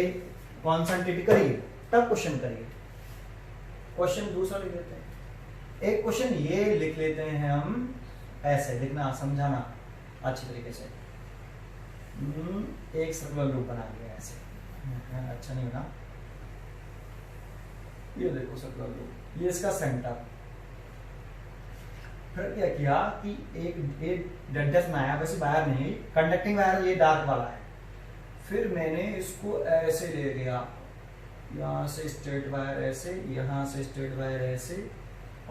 कॉन्सेंट्रेट करिए तब क्वेश्चन करिए। क्वेश्चन दूसरा लिख लेते हैं, एक क्वेश्चन ये लिख लेते हैं हम, ऐसे लिखना, समझाना अच्छी तरीके से। एक सर्कुलर लूप बना लिया ऐसे, अच्छा नहीं बना, ये देखो सर्कुलर लूप, ये इसका सेंटर। फिर क्या किया कि एक डेंटेस में आया, वैसे वायर नहीं, कंडक्टिंग वायर ये डार्क वाला है, फिर मैंने इसको ऐसे ले गया, यहाँ से स्ट्रेट वायर ऐसे, यहाँ से स्ट्रेट वायर ऐसे,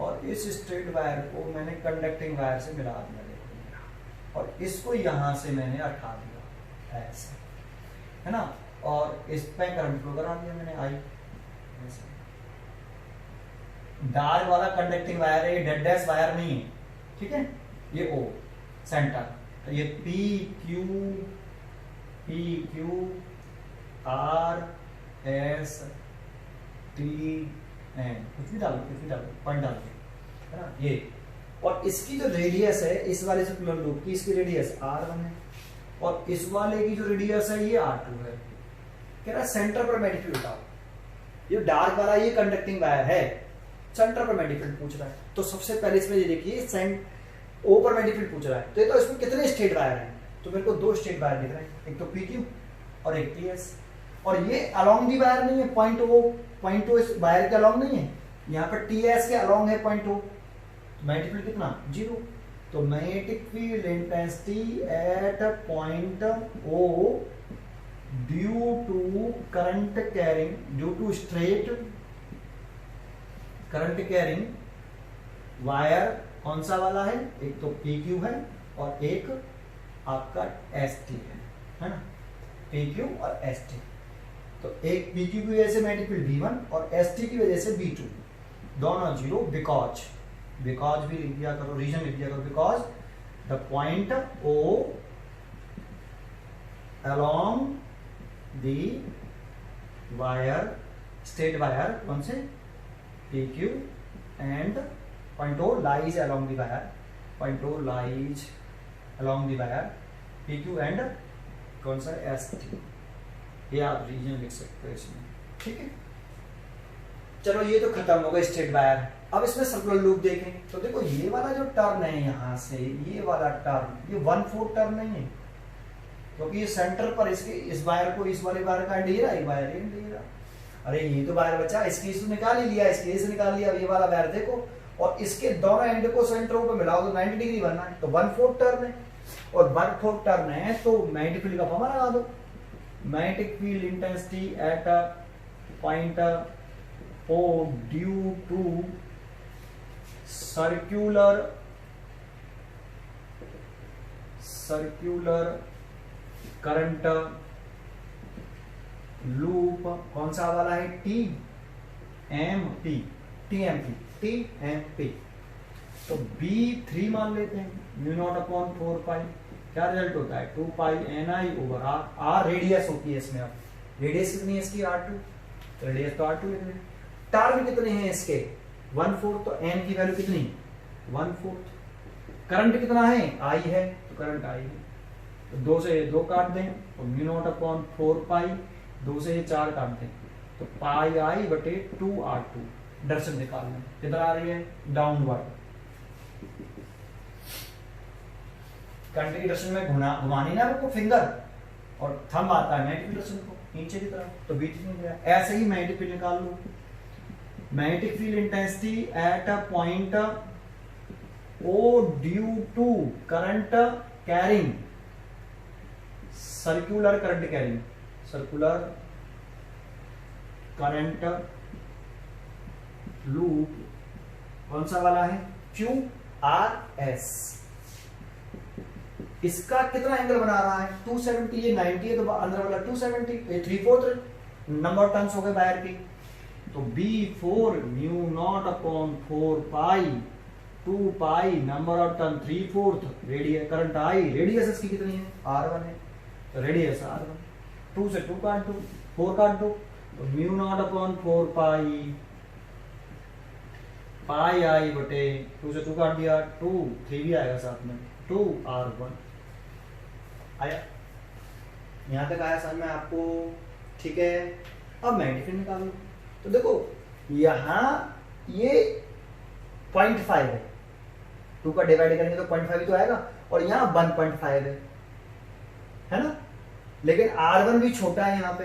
और इस स्ट्रेट वायर को मैंने कंडक्टिंग वायर से मिला दिया, देखो, और इसको यहाँ से मैंने हटा दिया ऐसे, है ना, और इस पे करंट फ्लो करा दिया मैंने आई ऐसे। डार्क वाला कंडक्टिंग वायर है, डेड डैश वायर नहीं है, ठीक है, ये O सेंटर, तो ये PQ R S T N, कुछ भी डालो पॉइंट डाल के, है ना, ये। और इसकी जो रेडियस है इस वाले सर्कुलर लूप की, इसकी रेडियस R1 है, और इस वाले की जो रेडियस है ये R2 है। कह रहा है सेंटर पर मैग्नेटिक फील्ड बताओ, ये डार्क वाला ये कंडक्टिंग वायर है, सेंटर पर मैग्नेटिक फील्ड पूछ रहा है, तो सबसे पहले इसमें ये देखिए O पर मैग्नेटिक फील्ड पूछ रहा है, तो ये तो इसमें कितने स्ट्रेट वायर हैं? तो मेरे को 2 स्ट्रेट वायर दिख रहे हैं, एक तो PQ और एक PS, और ये अलोंग दी वायर नहीं है, पॉइंट O इस वायर के अलोंग नहीं है, यहाँ पर TS के अलोंग है पॉइंट O, तो मैग्नेटिक फील्ड कितना? 0। तो magnetic field intensity at point O due to current carrying, due to straight current carrying wire, कौन सा वाला है? एक तो PQ है और एक आपका ST है ना, PQ और ST। तो एक PQ की वजह से मैग्नेटिक फील्ड V1 और ST की वजह से V2, दोनों 0, बिकॉज भी लिख दिया करो, रीजन लिख दिया करो, because the point O along the wire, straight wire, कौन से PQ and point O lies along the wire, point O lies along the wire, PQ and कौन सा ST, ये आप रीजन लिख सकते हो इसमें, ठीक है। चलो ये तो खत्म हो गया स्ट्रेट वायर। अब इसमें सर्कुलर लूप देखें तो देखो ये वाला जो टर्न है यहाँ से ये वाला टर्न, ये 1/4 टर्न नहीं है, क्योंकि ये सेंटर पर इसके इस वायर को इस वाले वायर का एंड ये रहा, ये वायर एंड ये रहा। अरे ये तो वायर बचा, इसकी इस निकाल ही लिया, इसके इस निकाल लिया, ये वाला वायर देखो, और इसके दोनों एंड को सेंटरों पे मिलाओ तो 90 डिग्री बनना है, तो 1/4 टर्न है, और 1/4 टर्न है तो मैग्नेटिक फील्ड का फॉर्मूला लगा दो। Magnetic field intensity at a point O due to circular current loop, कौन सा वाला है, TMP, तो B3 मान लेते हैं, μ0/4 पाई, क्या रिजल्ट होता है 2 पाई NI/R, रेडियस होती है इसमें। अब रेडियस कितनी है इसकी, R2, रेडियस तो R2 लिख रहे हैं। टर्न कितने हैं इसके 1/4, तो n की वैल्यू कितनी 1/4। करंट कितना है I है, तो करंट I है, तो 2 से 2 काट दें तो μ0/4 पाई, 2 से 4 काट दें तो पाई I बटे 2R2। डायरेक्शन निकाल लें, किधर आ रही है, डाउनवर्ड। करंट की डायरेक्शन में घुमानी ना आपको फिंगर, और थंब आता है मैग्नेटिक डायरेक्शन को नीचे की तरफ, तो बीच में गया। ऐसे ही मैग्नेटिक फील्ड निकाल लो। Magnetic field intensity at a point O due to current carrying, circular current carrying, circular current loop, कौन सा वाला है, QRS। इसका कितना एंगल बना रहा है 270, ये 90 है तो अंदर वाला 270, ये 3/4 नंबर टर्न्स हो गए वायर की, तो B4 μ0/4 pi 2 pi number of turn 3/4 radius, current I, radius इसकी कितनी है R1 है, तो रेडियस R1, 2 से 2 काट दो, 4 काट दो, तो μ0/4 पाई पाई I बटे 2 से 2 काट दिया 2, 3 भी आएगा साथ में, 2R1 आया। यहां तक आया समझ में आपको, ठीक है। अब मैग्नेटिक फील्ड निकाल लो, तो देखो यहां ये 0.5 है, 2 का डिवाइड करेंगे तो 0.5 ही तो आएगा, और यहाँ 1.5 है ना, लेकिन R1 भी छोटा है यहाँ पे,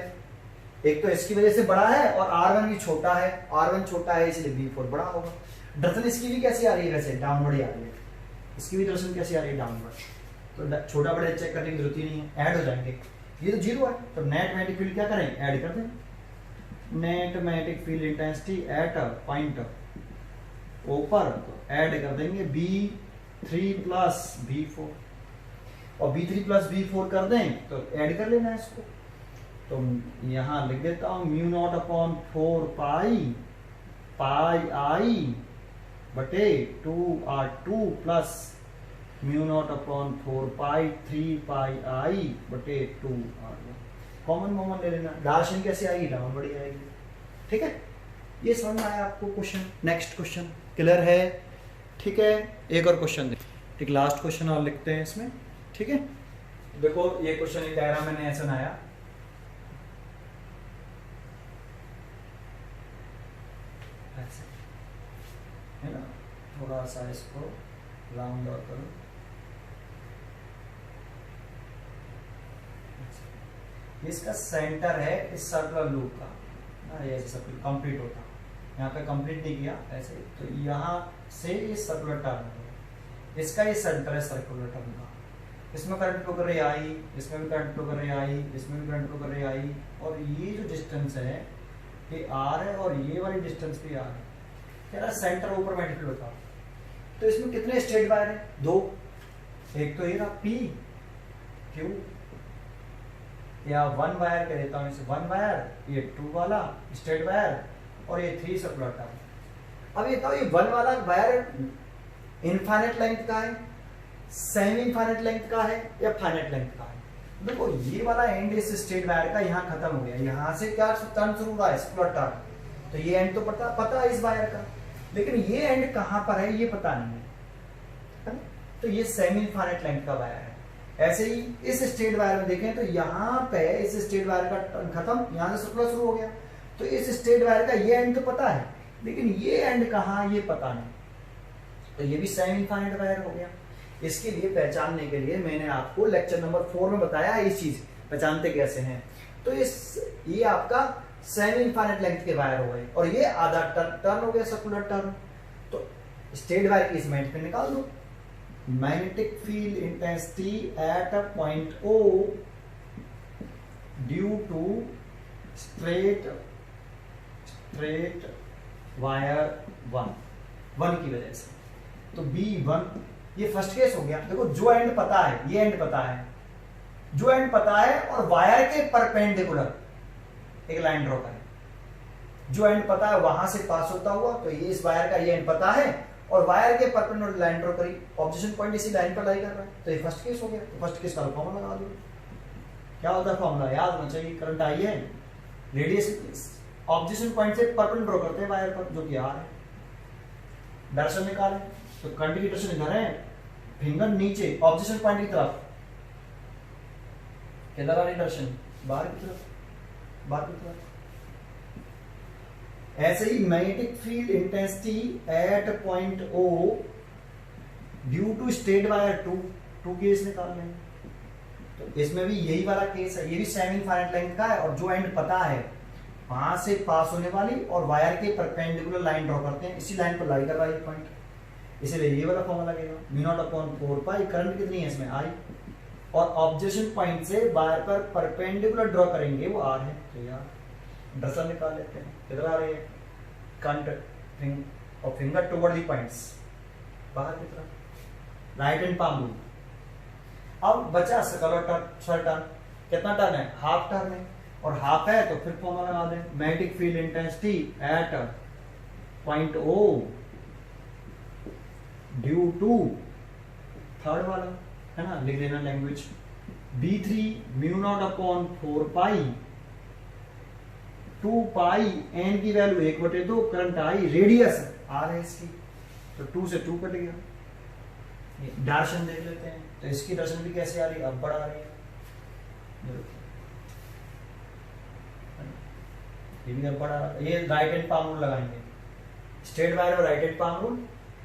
एक तो इसकी वजह से बड़ा है और R1 भी छोटा है, R1 छोटा है इसलिए B4 बड़ा होगा। डायरेक्शन इसकी भी कैसी आ रही है, वैसे डाउनवर्ड ही आ रही है, इसकी भी डायरेक्शन कैसी आ रही है, डाउनवर्ड, तो छोटा बड़े चेक करने की जरूरत ही नहीं है, ऐड हो जाएंगे। ये तो 0 है, तो नेट मैग्नेटिक फील्ड क्या करें, ऐड कर दें। Net magnetic field intensity at point O पर, तो ऐड कर देंगे B3 प्लस B4, और B3 प्लस B4 कर दें तो ऐड कर लेना है इसको, तो यहां लिख देता हूं μ0/4 पाई पाई I बटे 2R2 plus μ0/4 pi 3 pi I बटे 2R1। कॉमन ले लेना, डायरेक्शन कैसे आएगी, डाउनवर्ड ही आएगी, ठीक है। ये समझ में आया आपको क्वेश्चन। नेक्स्ट क्वेश्चन क्लियर है, ठीक है। एक और क्वेश्चन, एक लास्ट क्वेश्चन और लिखते हैं इसमें, ठीक है। देखो ये क्वेश्चन एक डायग्राम मैंने ऐसे बनाया, ऐसे है ना, थोड़ा सा इसको राउंड और करो, इसका सेंटर है इस सर्कुलर लूप का, ये सर्कुलर कंप्लीट होता, यहाँ पे कंप्लीट नहीं किया ऐसे, तो यहाँ से इस सर्कुलर टर्न है, इसका ये सेंटर है सर्कुलर टर्न का, इसमें करंट फ्लो कर रही आई, इसमें भी करंट फ्लो कर रही आई, इसमें भी करंट फ्लो कर रही आई, और ये जो डिस्टेंस है ये R है, और ये वाली डिस्टेंस भी R है, कह रहा सेंटर ऊपर मैग्नेटिक फील्ड होता। तो इसमें कितने स्ट्रेट वायर है, 2, एक तो ये रहा P Q, या 1 वायर कह देता हूं इसे, 1 वायर, ये 2 वाला स्ट्रेट वायर, और ये 3 सर्कुलर टर्न। अब ये बताओ ये 1 वाला वायर इनफाइनाइट लेंथ का है, सेमी इनफाइनाइट लेंथ का है, या फाइनाइट लेंथ का है, देखो ये वाला एंड इस स्टेट वायर का यहाँ खत्म हो गया, यहाँ से क्या टर्न शुरू हुआ है, सर्कुलर टर्न। तो ये एंड तो पता है इस वायर का, लेकिन ये एंड कहाँ पर है ये पता नहीं है। तो ये सेमी इनफाइनाइट लेंथ का वायर है। ऐसे ही इस स्टेट वायर में देखें तो यहाँ पे इस स्टेट वायर का टर्न खत्म, यहाँ से सर्कुलर शुरू हो गया। तो इस स्टेट वायर का ये एंड तो पता है, लेकिन ये एंड कहाँ ये पता नहीं। तो ये भी सेमी इनफाइनाइट वायर हो गया। इसके लिए पहचानने के लिए मैंने आपको लेक्चर नंबर 4 में बताया ये चीज पहचानते कैसे हैं। तो ये आपका सेमी इनफाइनाइट लेंथ के वायर हो गए, और ये आधा टर्न हो गया सर्कुलर टर्न। तो स्टेट वायर की इस मैथ पे निकाल दो, magnetic field intensity at a point O due to straight wire 1 की वजह से। तो B1 ये फर्स्ट केस हो गया। देखो जो एंड पता है, ये एंड पता है, जो एंड पता है और वायर के परपेंडिकुलर एक लाइन ड्रॉ करें। जो एंड पता है वहां से पास होता हुआ, तो ये इस वायर का ये एंड पता है और वायर के परपेंडिकुलर लाइन ड्रॉ करी, ऑब्जेक्शन पॉइंट इसी लाइन पर लाई कर रहा है। तो ये फर्स्ट केस हो गया। तो फर्स्ट केस का फॉर्मूला लगा दो। क्या होता है फॉर्मूला, याद होना चाहिए। करंट आई है, रेडियस ऑब्जेक्शन पॉइंट से परपेंडिकुलर ड्रॉ करते हैं वायर पर, जो कि आर है। डायरेक्शन निकालें तो करंट की डायरेक्शन इधर है, फिंगर नीचे ऑब्जेक्शन पॉइंट की तरफ, किधर आ रही डायरेक्शन, बाहर की तरफ। ऐसे ही magnetic field intensity at point O due to straight wire 2 case निकाल लेंगे। तो इसमें भी यही वाला केस है, ये भी सेमी इनफाइनाइट लेंथ का है, और जो एंड पता है वहां से पास होने वाली और वायर के परपेंडिकुलर लाइन ड्रॉ करते हैं, इसी लाइन पर लाई कर रहा है पॉइंट, इसीलिए ये वाला फॉर्मूला लगेगा। μ0/4π करंट कितनी है इसमें I, और ऑब्जेक्शन पॉइंट से वायर पर परपेंडिकुलर ड्रॉ करेंगे वो R है। तो यार डायरेक्शन निकाल लेते हैं, किधर आ रही है, करंट और फिंगर टुवर्ड द पॉइंट्स, बाहर की तरफ, राइट हैंड पाम रूल। अब बचा सर्कुलर टर्न, कितना टर्न है, हाफ टर्न है, और हाफ है तो फिर फॉर्मूला लगा दें, magnetic field intensity at point O due to third वाला है ना, लिख देना लैंग्वेज, B3 μ0/4π 2π n की value 1/2, current I, radius R है इसकी, तो 2 से 2 कट गया। डायरेक्शन देख लेते हैं, तो इसकी डायरेक्शन भी कैसे आ रही है, अब बढ़ आ रही है, ये भी अब बढ़ आ रहा है। ये राइट हैंड पाम रूल लगाएंगे, स्ट्रेट वायर और राइट हैंड पाम रूल,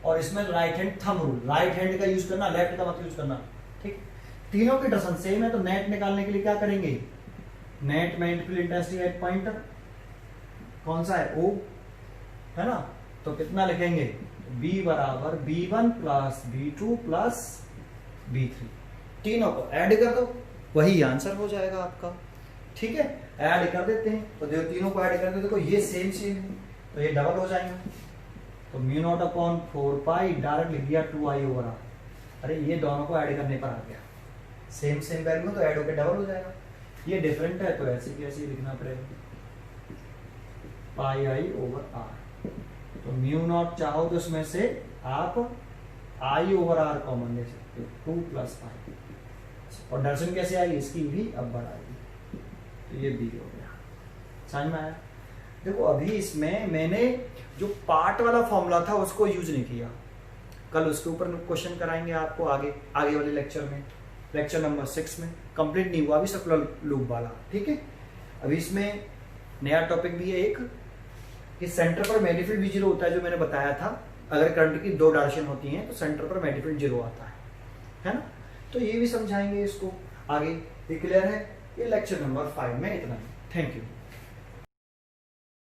और इसमें right hand thumb rule, right hand का यूज करना, लेफ्ट का मत यूज करना, ठीक। तीनों की डायरेक्शन सेम है, तो नेट निकालने के लिए क्या करेंगे, net magnetic field intensity at point कौन सा है, O है ना, तो कितना लिखेंगे, B बराबर B1 plus B2 plus B3, तीनों को ऐड कर दो, वही आंसर हो जाएगा आपका, ठीक है। ऐड कर देते हैं, तो देखो तीनों को ऐड कर देते, देखो ये सेम है, तो ये डबल हो जाएगा। तो μ0/4π डायरेक्ट लिख दिया 2I/R। अरे ये दोनों को ऐड करने पर आ गया, सेम वैल्यू में, तो ऐड होकर डबल हो जाएगा। ये डिफरेंट है तो ऐसे कैसे लिखना पड़ेगा, πI/R। तो μ0 चाहो तो इसमें से आप I/R कॉमन ले सकते हो, 2 + π, और डायरेक्शन कैसे आएगी इसकी भी अब बढ़ाएगी, तो ये B हो गया। समझ में आया। देखो अभी इसमें मैंने जो पार्ट वाला फॉर्मूला था उसको यूज नहीं किया, कल उसके ऊपर क्वेश्चन कराएंगे आपको आगे वाले लेक्चर में, लेक्चर नंबर 6 में। कंप्लीट नहीं हुआ अभी सर्कुलर लूप वाला, ठीक है। अभी इसमें नया टॉपिक भी है एक, कि सेंटर पर मैग्नेटिक फील्ड भी 0 होता है, जो मैंने बताया था। अगर करंट की 2 डायरेक्शन होती हैं तो सेंटर पर मैग्नेटिक फील्ड 0 आता है ना। तो ये भी समझाएंगे इसको आगे। ये क्लियर है, ये लेक्चर नंबर 5 में इतना ही। Thank you.